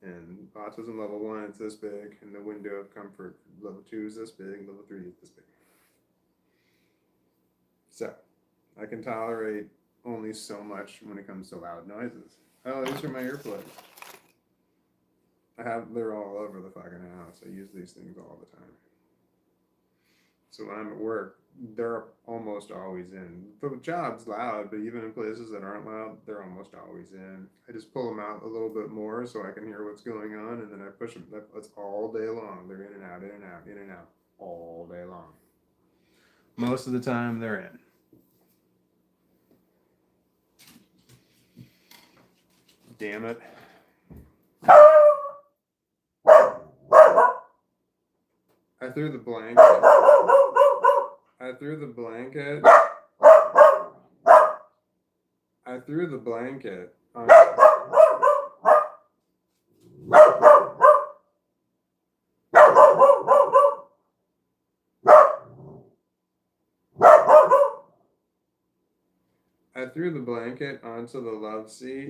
and autism level 1 is this big, and the window of comfort level 2 is this big, level 3 is this big. So I can tolerate only so much when it comes to loud noises. Oh, these are my earplugs. They're all over the fucking house. I use these things all the time. So when I'm at work, they're almost always in. The job's loud, but even in places that aren't loud, they're almost always in. I just pull them out a little bit more so I can hear what's going on, and then I push them. That's all day long. They're in and out, in and out, in and out, all day long. Most of the time, they're in. Damn it. I threw the blanket. I threw the blanket on. I threw the blanket onto the love seat.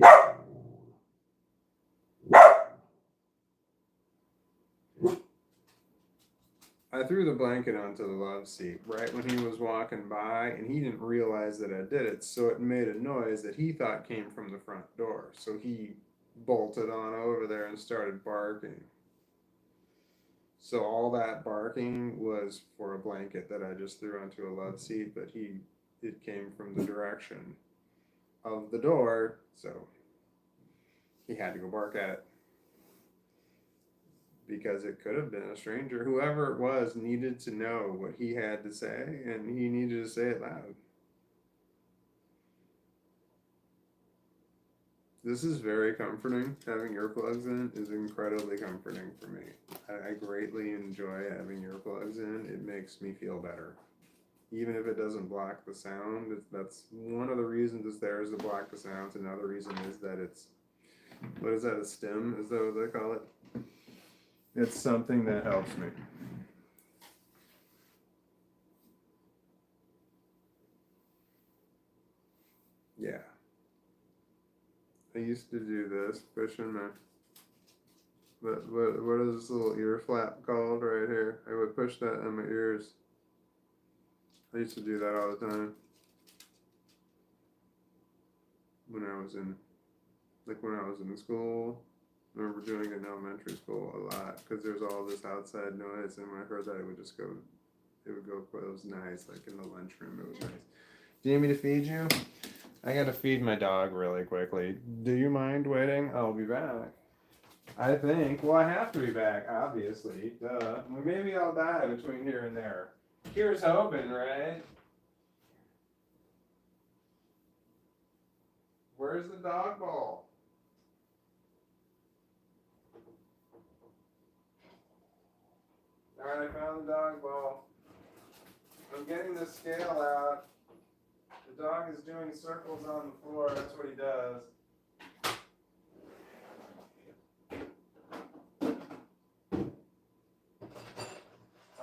I threw the blanket onto the love seat right when he was walking by, and he didn't realize that I did it, so it made a noise that he thought came from the front door. So he bolted on over there and started barking. So all that barking was for a blanket that I just threw onto a love seat, but it came from the direction of the door, so he had to go bark at it. Because it could have been a stranger. Whoever it was needed to know what he had to say, and he needed to say it loud. This is very comforting. Having earplugs in is incredibly comforting for me. I greatly enjoy having earplugs in. It makes me feel better. Even if it doesn't block the sound, that's one of the reasons it's there is to block the sounds. Another reason is that it's, what is that, a stem? Is that what they call it? It's something that helps me. Yeah. I used to do this, pushing my, what is this little ear flap called right here? I would push that in my ears. I used to do that all the time. When I was in school. I remember doing it in elementary school a lot, because there's all this outside noise, and when I heard that, it would go close nice, like in the lunchroom. It was nice. Do you need me to feed you? I gotta feed my dog really quickly. Do you mind waiting? I'll be back. I think. Well, I have to be back, obviously. Duh. Maybe I'll die between here and there. Here's hoping, right? Where's the dog ball? Alright, I found the dog ball. I'm getting the scale out. The dog is doing circles on the floor. That's what he does.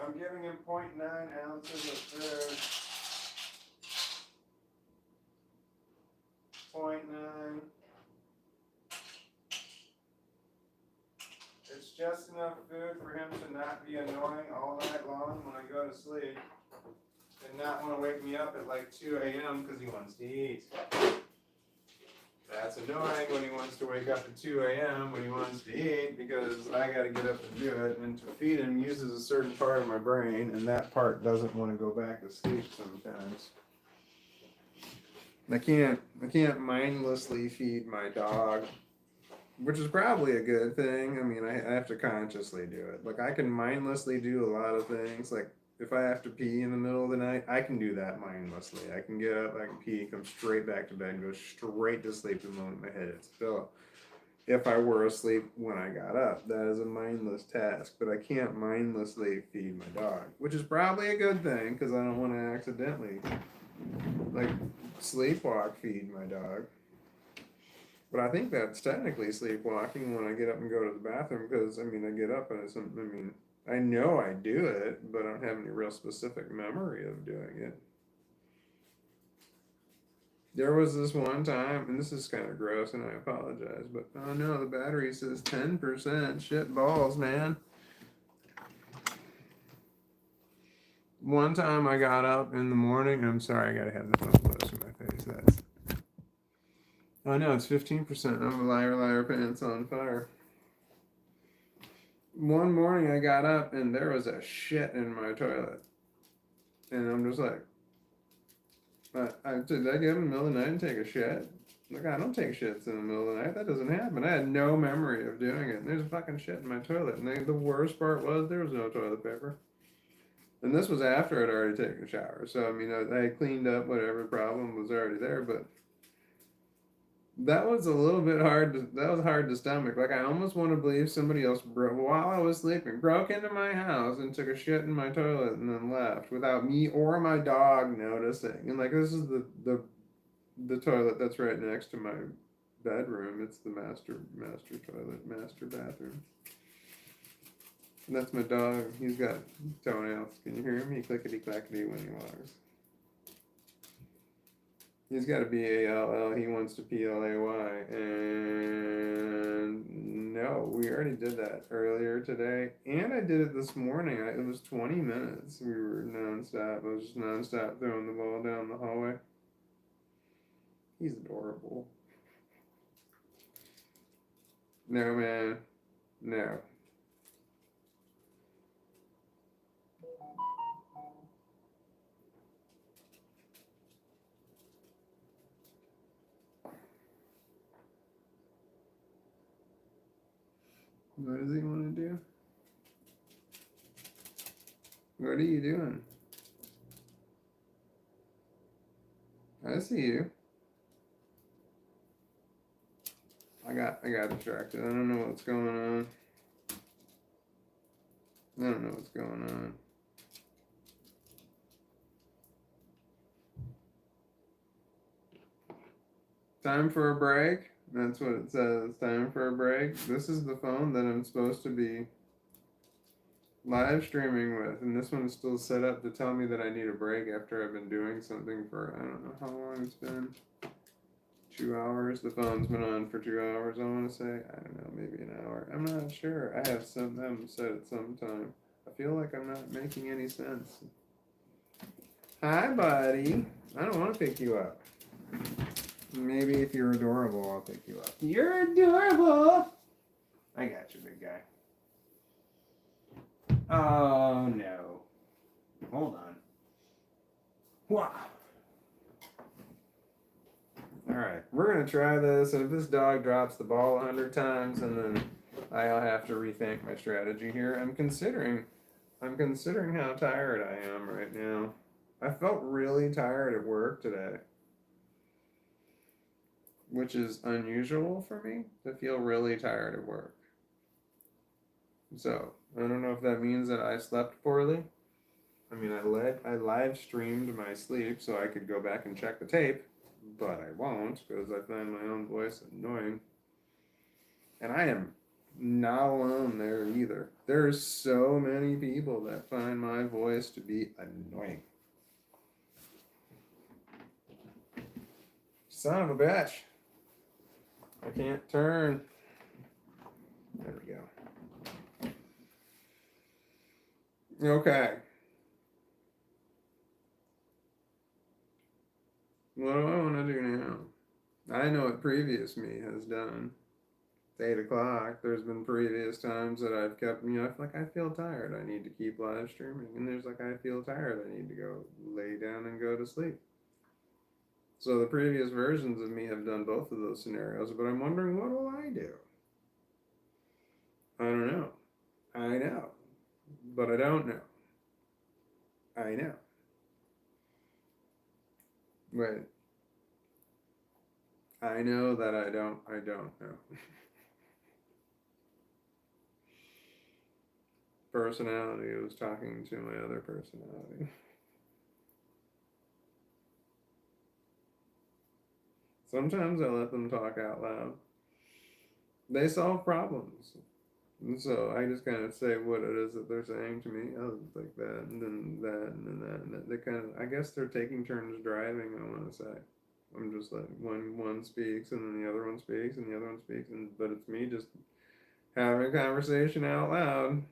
I'm giving him him 0.9 ounces of food. 0.9. It's just enough food for him to not be annoying all night long when I go to sleep. And not want to wake me up at like 2 a.m. because he wants to eat. That's annoying when he wants to wake up at 2 a.m. when he wants to eat because I got to get up and do it. And to feed him uses a certain part of my brain, and that part doesn't want to go back to sleep sometimes. I can't mindlessly feed my dog, which is probably a good thing. I mean, I have to consciously do it. Like, I can mindlessly do a lot of things. Like, if I have to pee in the middle of the night, I can do that mindlessly. I can get up, I can pee, come straight back to bed, and go straight to sleep the moment my head hits the pillow. If I were asleep when I got up, that is a mindless task. But I can't mindlessly feed my dog, which is probably a good thing because I don't want to accidentally, like, sleepwalk feed my dog. But I think that's technically sleepwalking when I get up and go to the bathroom because, I mean, I get up and I know I do it, but I don't have any real specific memory of doing it. There was this one time, and this is kind of gross and I apologize, but oh no, the battery says 10%. Shit balls, man. One time I got up in the morning, I'm sorry, I gotta have the phone close to my face. Oh no, it's 15%. I'm a liar, pants on fire. One morning I got up and there was a shit in my toilet. And I'm just like, did I get up in the middle of the night and take a shit? Like, I don't take shits in the middle of the night. That doesn't happen. I had no memory of doing it. And there's a fucking shit in my toilet. And the worst part was there was no toilet paper. And this was after I'd already taken a shower. So, I mean, I had cleaned up whatever problem was already there. But that was a little bit hard to stomach. Like, I almost want to believe somebody else while I was sleeping broke into my house and took a shit in my toilet and then left without me or my dog noticing. And like, this is the toilet that's right next to my bedroom. It's the master toilet, master bathroom. And that's my dog. He's got toenails. Can you hear him? He clickety clackety when he walks. He's got a B-A-L-L. He wants to P-L-A-Y. And no, we already did that earlier today. And I did it this morning. It was 20 minutes. We were nonstop. I was just nonstop throwing the ball down the hallway. He's adorable. No, man. No. What does he want to do? What are you doing? I see you. I got distracted. I don't know what's going on. Time for a break? That's what it says. Time for a break. This is the phone that I'm supposed to be live streaming with, and this one's still set up to tell me that I need a break after I've been doing something for, I don't know how long it's been. 2 hours. The phone's been on for 2 hours, I want to say. I don't know, maybe an hour. I'm not sure. I have them set at some time. I feel like I'm not making any sense. Hi, buddy. I don't want to pick you up. Maybe if you're adorable, I'll pick you up. You're adorable! I got you, big guy. Oh, no. Hold on. Wow. Alright, we're going to try this, and if this dog drops the ball 100 times, and then I'll have to rethink my strategy here. I'm considering how tired I am right now. I felt really tired at work today, which is unusual for me to feel really tired at work. So, I don't know if that means that I slept poorly. I mean, I live streamed my sleep so I could go back and check the tape, but I won't because I find my own voice annoying. And I am not alone there either. There's so many people that find my voice to be annoying. Son of a bitch. I can't turn. There we go. Okay. What do I want to do now? I know what previous me has done. It's 8 o'clock. There's been previous times that I've kept, I feel tired. I need to keep live streaming. And there's I feel tired. I need to go lay down and go to sleep. So the previous versions of me have done both of those scenarios, but I'm wondering, what will I do? I don't know. I know. But I don't know. I know. Wait. I know that I don't know. Personality was talking to my other personality. Sometimes I let them talk out loud. They solve problems. And so I just kind of say what it is that they're saying to me. Oh, it's like that, and then that, and then that. And that. They kind of, I guess they're taking turns driving, I want to say. I'm just like, one speaks, and then the other one speaks, and the other one speaks, but it's me just having a conversation out loud.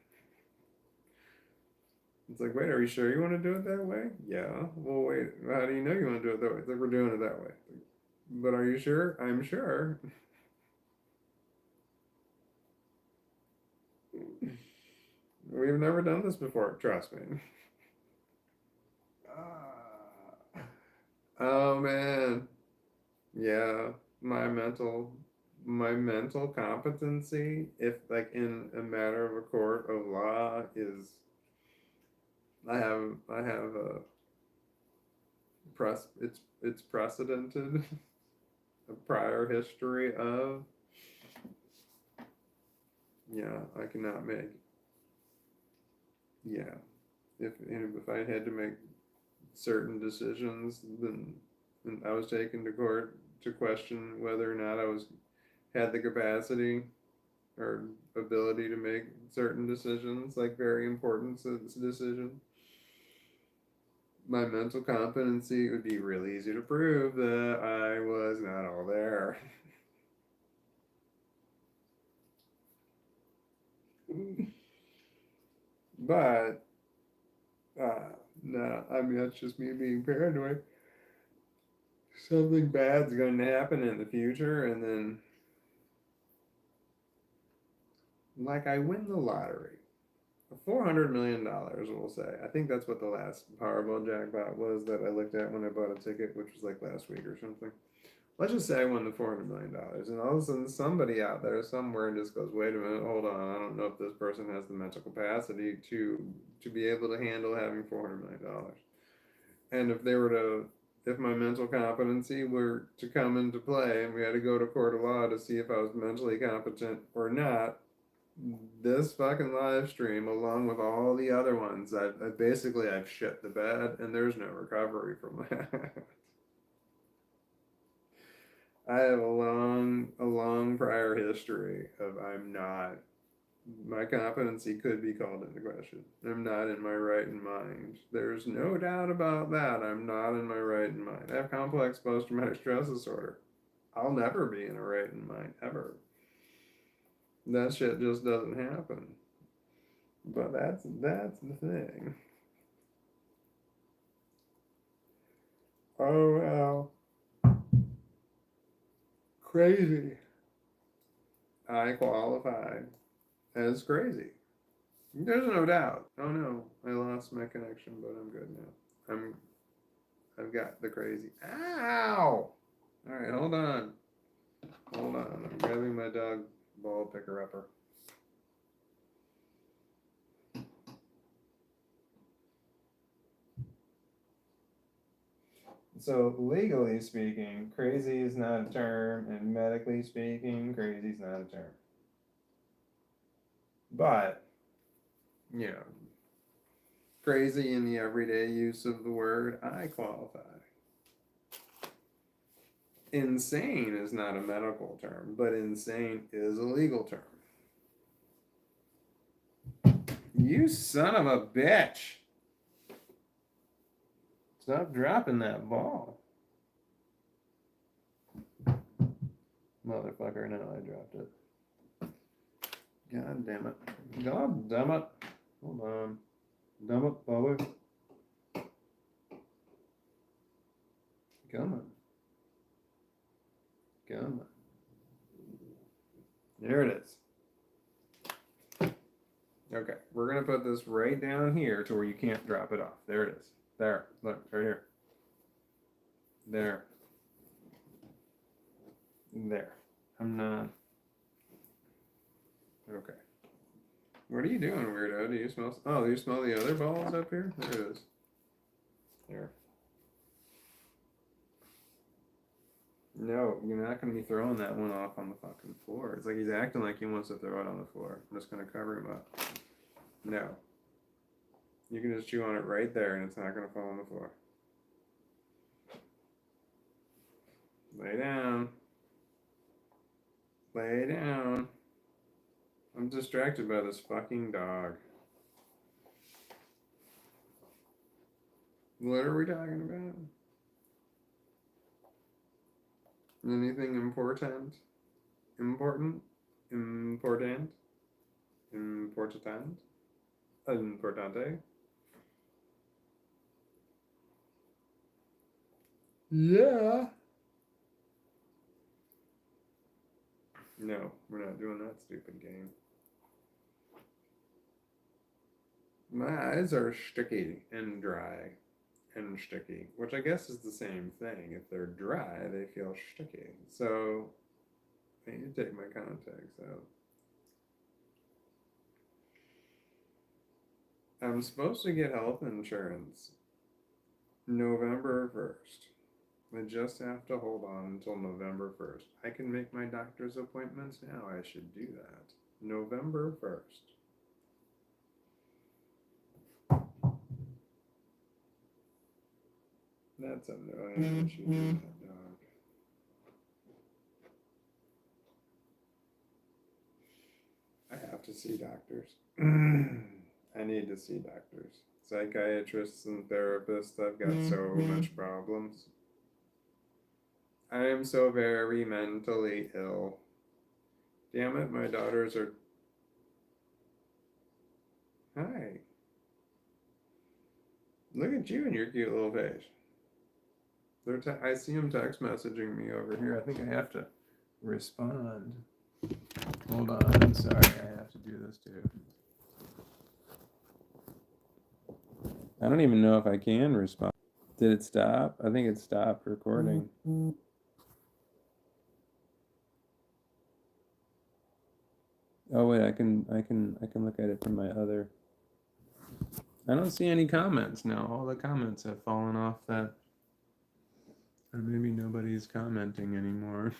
It's like, wait, are you sure you want to do it that way? Yeah. Well, wait, how do you know you want to do it that way? It's like, we're doing it that way. But are you sure? I'm sure. We've never done this before, trust me. Oh man. Yeah. My mental competency, if in a matter of a court of law, is I have a it's precedented a prior history of, yeah, I cannot make, yeah, if I had to make certain decisions, then I was taken to court to question whether or not I had the capacity or ability to make certain decisions, like very important decisions. My mental competency, it would be really easy to prove that I was not all there. But no, I mean, that's just me being paranoid. Something bad's going to happen in the future, and then I win the lottery. $400 million, we'll say. I think that's what the last Powerball jackpot was that I looked at when I bought a ticket, which was last week or something. Let's just say I won the $400 million, and all of a sudden somebody out there somewhere just goes, "Wait a minute, hold on. I don't know if this person has the mental capacity to be able to handle having $400 million." And if my mental competency were to come into play, and we had to go to court of law to see if I was mentally competent or not, this fucking live stream, along with all the other ones, I've shit the bed, and there's no recovery from that. I have a long prior history of my competency could be called into question. I'm not in my right mind. There's no doubt about that. I'm not in my right mind. I have complex post-traumatic stress disorder. I'll never be in a right mind, ever. That shit just doesn't happen. But that's the thing. Oh wow. Crazy. I qualify as crazy. There's no doubt. Oh no, I lost my connection, but I'm good now. I've got the crazy. Ow! Alright, hold on. Hold on. I'm grabbing my dog ball picker upper. So, legally speaking, crazy is not a term, and medically speaking, crazy is not a term. But, you know, crazy in the everyday use of the word, I qualify. Insane is not a medical term, but insane is a legal term. You son of a bitch. Stop dropping that ball. Motherfucker, no, I dropped it. God damn it. God damn it. Hold on. Damn it, Bobby. Come on. Come on. There it is. Okay, we're going to put this right down here to where you can't drop it off. There it is. There. Look, right here. There. There. I'm not. Okay. What are you doing, weirdo? Do you smell? Oh, do you smell the other balls up here? There it is. There. No, you're not going to be throwing that one off on the fucking floor. It's like he's acting like he wants to throw it on the floor. I'm just going to cover him up. No. You can just chew on it right there and it's not going to fall on the floor. Lay down. Lay down. I'm distracted by this fucking dog. What are we talking about? Anything important? Important? Important? Important? Importante? Yeah. No, we're not doing that stupid game. My eyes are sticky and dry and sticky, which I guess is the same thing. If they're dry, they feel sticky. So I need to take my contacts out. I'm supposed to get health insurance November 1st. I just have to hold on until November 1st. I can make my doctor's appointments now. I should do that. November 1st. That's annoying. What you do that dog. I have to see doctors. I need to see doctors. Psychiatrists and therapists. I've got so much problems. I am so very mentally ill. Damn it, my daughters are... Hi. Look at you and your cute little face. I see them text messaging me over here. I think I have to respond. Hold on. I'm sorry. I have to do this too. I don't even know if I can respond. Did it stop? I think it stopped recording. Oh wait, I can look at it from my other. I don't see any comments now. All the comments have fallen off that. Or maybe nobody's commenting anymore.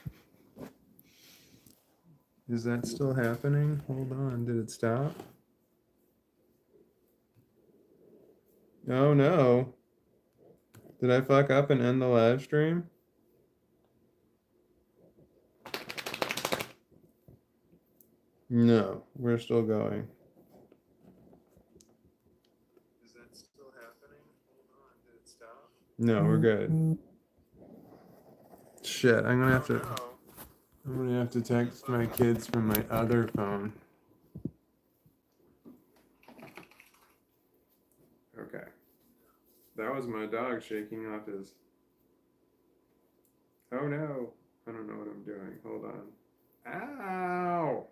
Is that still happening? Hold on, did it stop? Oh no. Did I fuck up and end the live stream? No, we're still going. Is that still happening? Hold on, did it stop? No, we're good. Shit, I'm gonna have to text my kids from my other phone. Okay. That was my dog shaking off his... Oh no. I don't know what I'm doing. Hold on. Ow!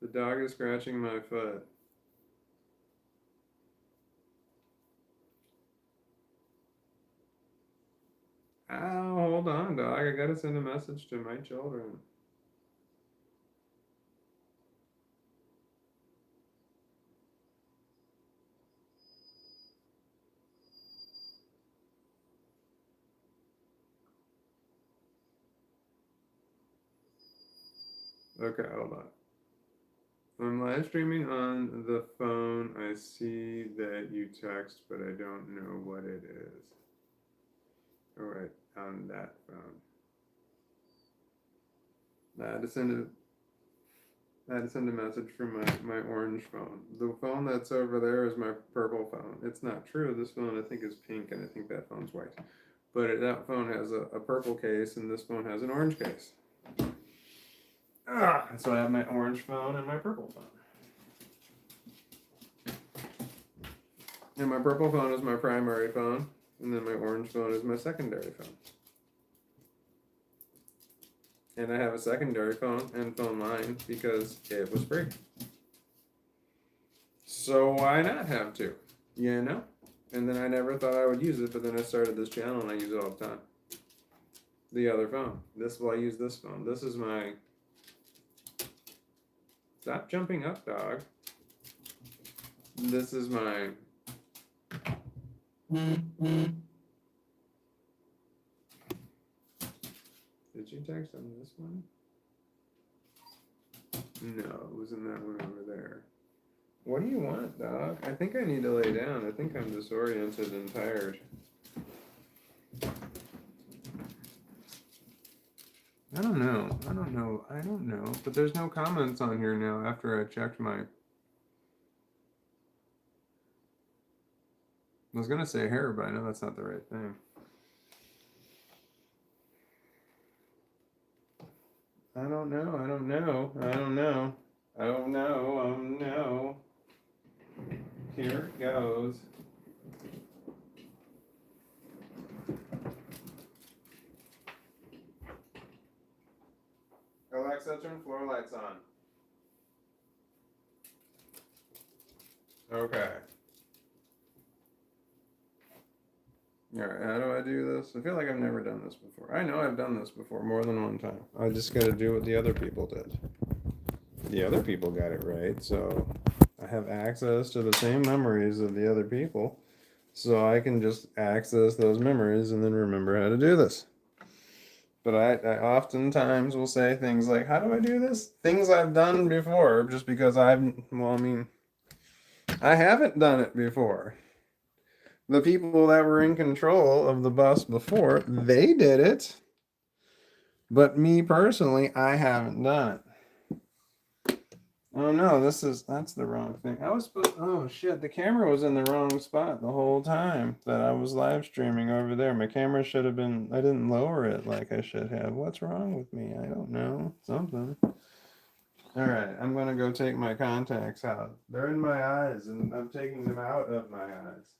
The dog is scratching my foot. Ow, hold on, dog. I gotta send a message to my children. Okay, hold on. I'm live streaming on the phone. I see that you text, but I don't know what it is. Alright, on that phone. I had to send it. I had to send a message from my orange phone. The phone that's over there is my purple phone. It's not true. This phone I think is pink, and I think that phone's white. But that phone has a purple case, and this phone has an orange case. So I have my orange phone and my purple phone. And my purple phone is my primary phone, and then my orange phone is my secondary phone. And I have a secondary phone and phone line because it was free. So why not have two? You know? And then I never thought I would use it, but then I started this channel and I use it all the time. The other phone. I use this phone. This is my... Stop jumping up, dog. This is my... Did you text on this one? No, it was in that one over there. What do you want, dog? I think I need to lay down. I think I'm disoriented and tired. I don't know. But there's no comments on here now after I checked my... I was going to say hair, but I know that's not the right thing. I don't know. Here it goes. Alexa, turn floor lights on. Okay. Alright, how do I do this? I feel like I've never done this before. I know I've done this before more than one time. I just gotta do what the other people did. The other people got it right, so I have access to the same memories of the other people. So I can just access those memories and then remember how to do this. But I oftentimes will say things like, how do I do this? Things I've done before, just because I haven't done it before. The people that were in control of the bus before, they did it. But me personally, I haven't done it. Oh no, that's the wrong thing. Oh shit, the camera was in the wrong spot the whole time that I was live streaming over there. My camera should have been, I didn't lower it like I should have. What's wrong with me? I don't know. Something. Alright, I'm gonna go take my contacts out. They're in my eyes and I'm taking them out of my eyes.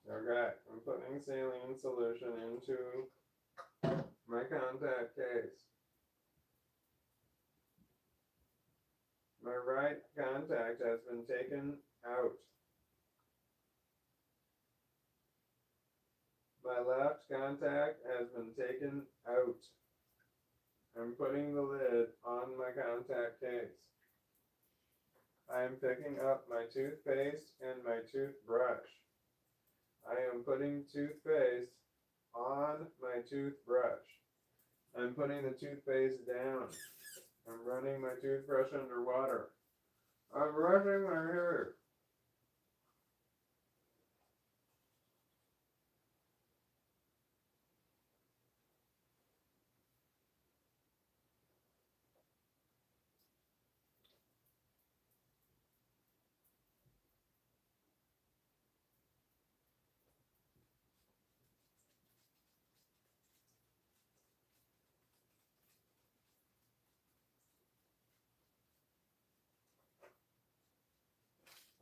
Okay, I'm putting saline solution into my contact case. My right contact has been taken out. My left contact has been taken out. I'm putting the lid on my contact case. I am picking up my toothpaste and my toothbrush. I am putting toothpaste on my toothbrush. I'm putting the toothpaste down. I'm running my toothbrush under water. I'm brushing my hair.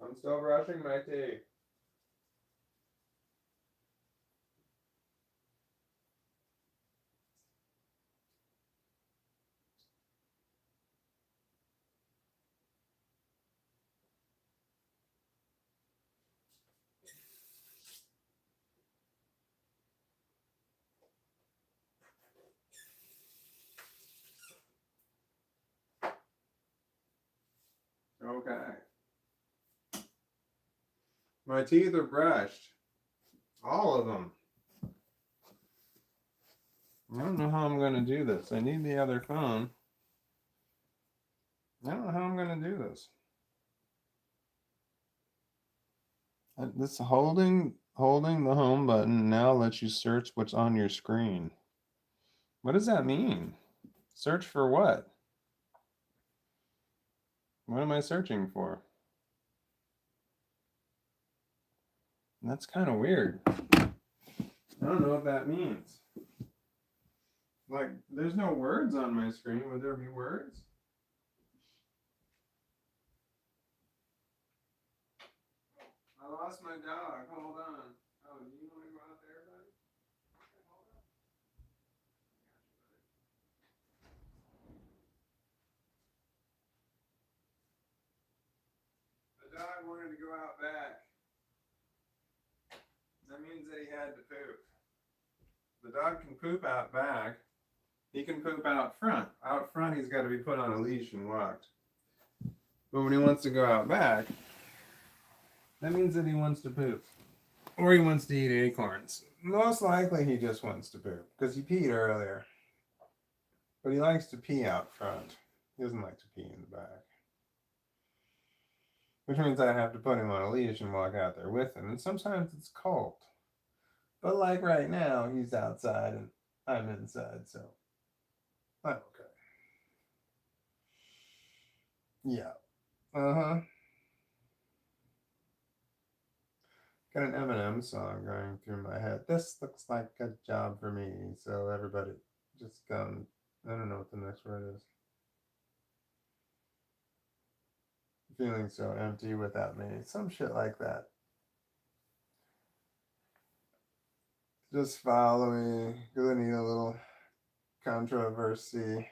I'm still brushing my teeth. Okay. My teeth are brushed. All of them. I don't know how I'm going to do this. I need the other phone. I don't know how I'm going to do this. This holding the home button now lets you search what's on your screen. What does that mean? Search for what? What am I searching for? That's kind of weird. I don't know what that means. Like, there's no words on my screen. Would there be words? I lost my dog. Hold on. Oh, do you want to go out there, buddy? Okay, hold on. The dog wanted to go out back. That means that he had to poop. The dog can poop out back. He can poop out front. Out front, he's got to be put on a leash and walked. But when he wants to go out back, that means that he wants to poop. Or he wants to eat acorns. Most likely he just wants to poop because he peed earlier. But he likes to pee out front. He doesn't like to pee in the back. Which means I have to put him on a leash and walk out there with him. And sometimes it's cold. But like right now, he's outside and I'm inside, so I'm okay. Yeah. Uh-huh. Got an Eminem song going through my head. This looks like a job for me. So everybody just come. I don't know what the next word is. Feeling so empty without me. Some shit like that. Just follow me. Gonna need a little controversy.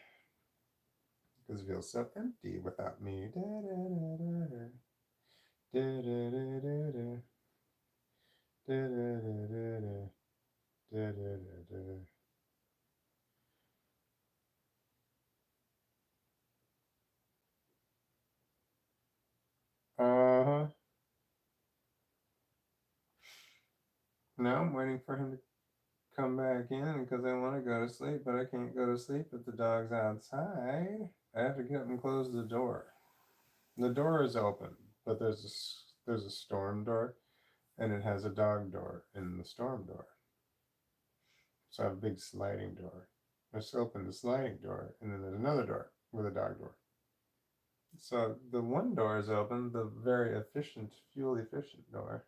Because it feels so empty without me. Da, da, da, da, da, da, da, da, da. Da, da, da, da, da. Da, da, da, da. Uh-huh. Now I'm waiting for him to come back in because I want to go to sleep, but I can't go to sleep if the dog's outside. I have to get up and close the door. The door is open, but there's a storm door, and it has a dog door in the storm door. So I have a big sliding door. I just open the sliding door, and then there's another door with a dog door. So the one door is open, the very efficient, fuel efficient door.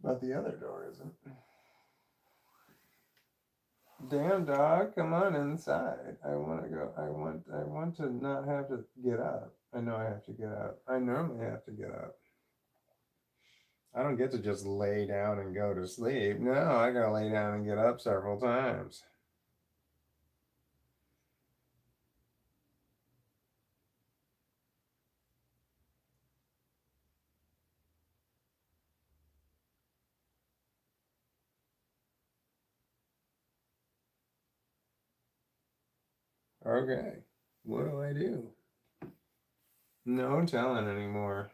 But the other door isn't. Damn dog, come on inside. I want to go. I want to not have to get up. I know I have to get up. I normally have to get up. I don't get to just lay down and go to sleep. No, I gotta lay down and get up several times. Okay. What do I do? No telling anymore.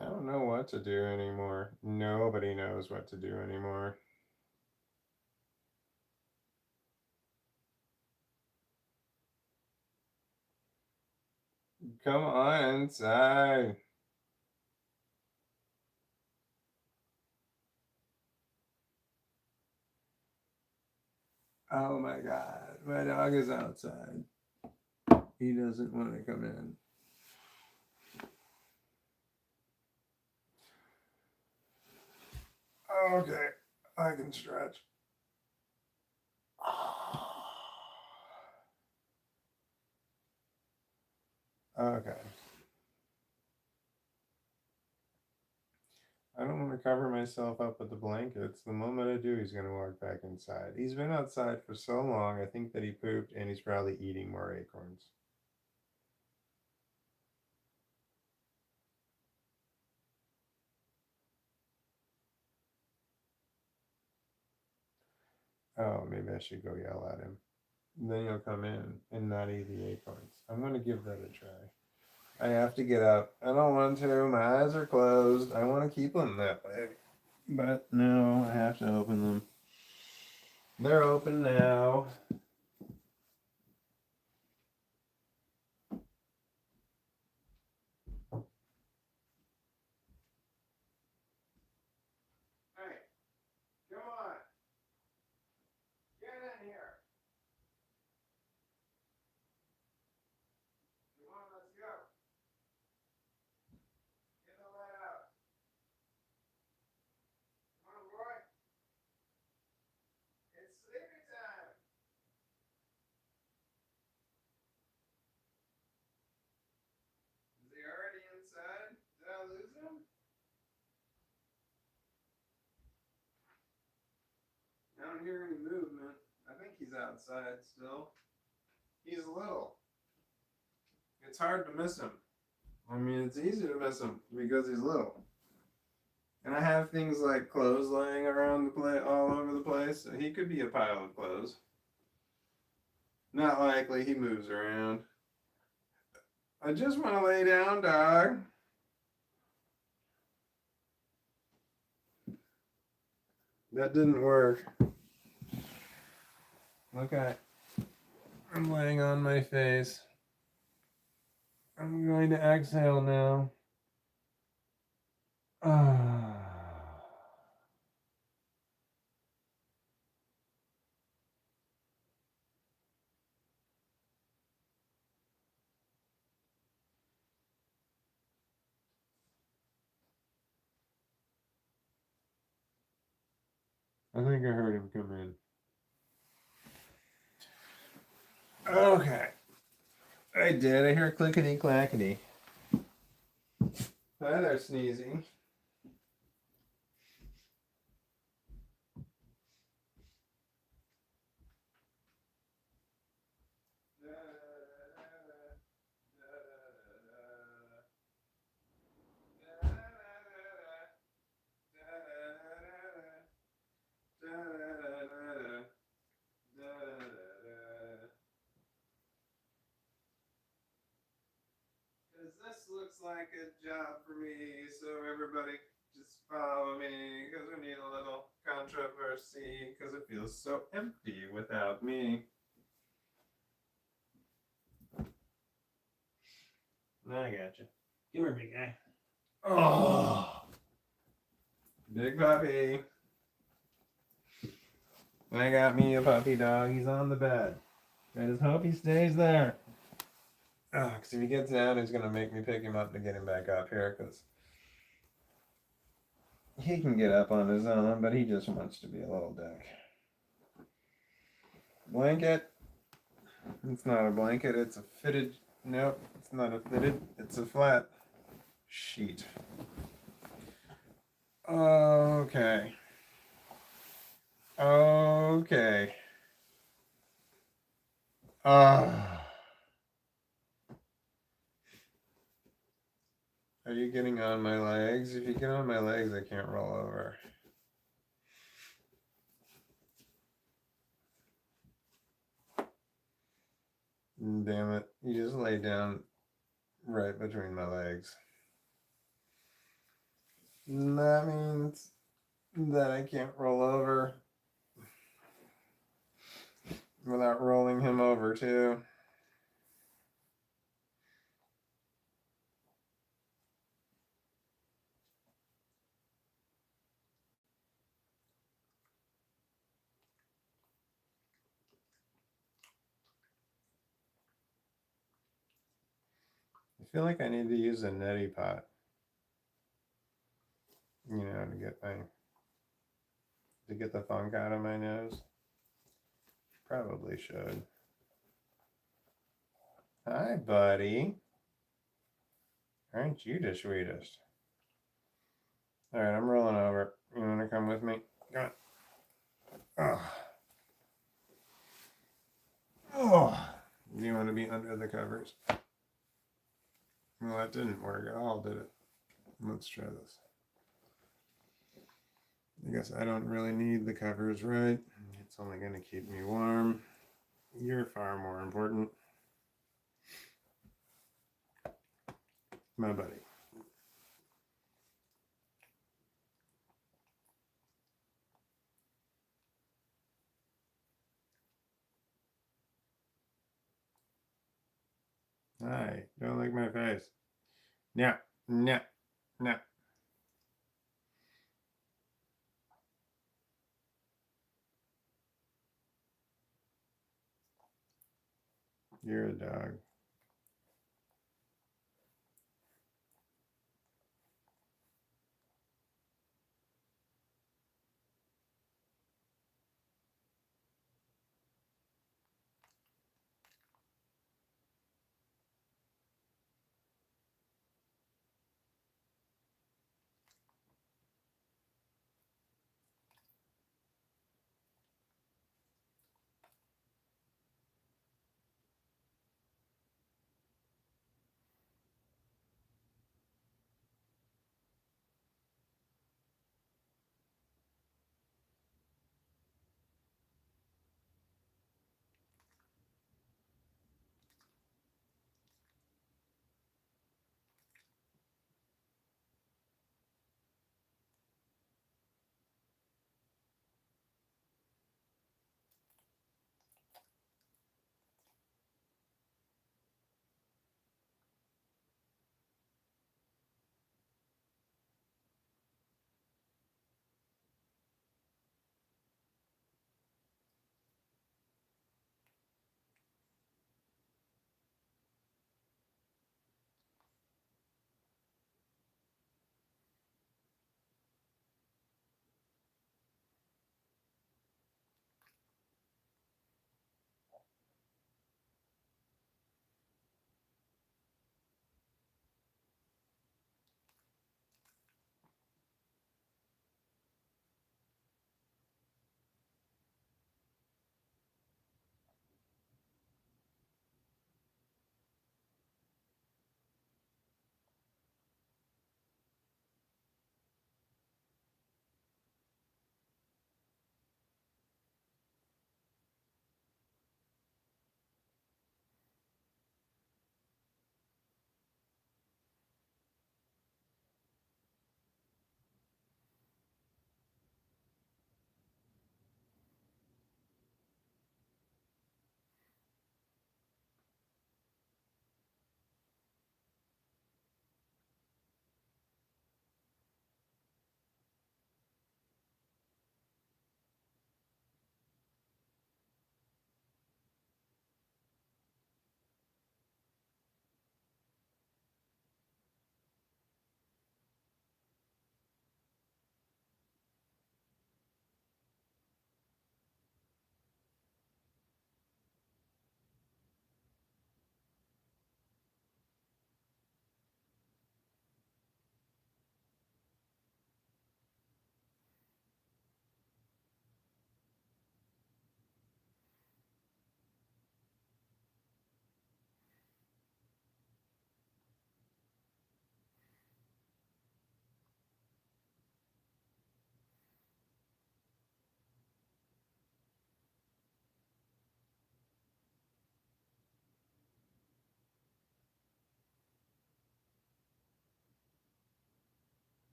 I don't know what to do anymore. Nobody knows what to do anymore. Come on inside. Oh my God. My dog is outside. He doesn't want to come in. Okay. I can stretch. Okay. I don't want to cover myself up with the blankets. The moment I do, he's going to walk back inside. He's been outside for so long, I think that he pooped and he's probably eating more acorns. Oh, maybe I should go yell at him. Then he'll come in and not eat the acorns. I'm going to give that a try. I have to get up. I don't want to. My eyes are closed. I want to keep them that way. But no, I have to open them. They're open now. Hey, come on. Get in here. Come on, let's go. Get the light out. Come on, boy. It's sleeping time. Is he already inside? Did I lose him? I don't hear any movement. I think he's outside still. He's little. It's hard to miss him. I mean, it's easy to miss him because he's little. And I have things like clothes laying around the place, all over the place. So he could be a pile of clothes. Not likely. He moves around. I just want to lay down, dog. That didn't work. Okay. I'm laying on my face. I'm going to exhale now. I think I heard him come in. Okay. I did. I hear clickety clackety. Hi there, Sneezy. Because this looks like a job for me, so everybody just follow me, because we need a little controversy, because it feels so empty without me. I got you. Come here, big guy. Oh, big puppy. I got me a puppy dog. He's on the bed. I just hope he stays there. Oh, because if he gets down, he's going to make me pick him up to get him back up here, because he can get up on his own, but he just wants to be a little dick. Blanket. It's not a blanket. It's a fitted. Nope, it's not a fitted. It's a flat sheet. Okay. Okay. Are you getting on my legs? If you get on my legs, I can't roll over. Damn it. You just lay down right between my legs. That means that I can't roll over without rolling him over too. I feel like I need to use a neti pot, to get the funk out of my nose. Probably should. Hi, buddy. Aren't you the sweetest? All right, I'm rolling over. You want to come with me? Come on. Oh. Oh. Do you want to be under the covers? Well, that didn't work at all, did it? Let's try this. I guess I don't really need the covers, right? It's only going to keep me warm. You're far more important. my buddy. Hi, don't lick my face. No, no, no. You're a dog.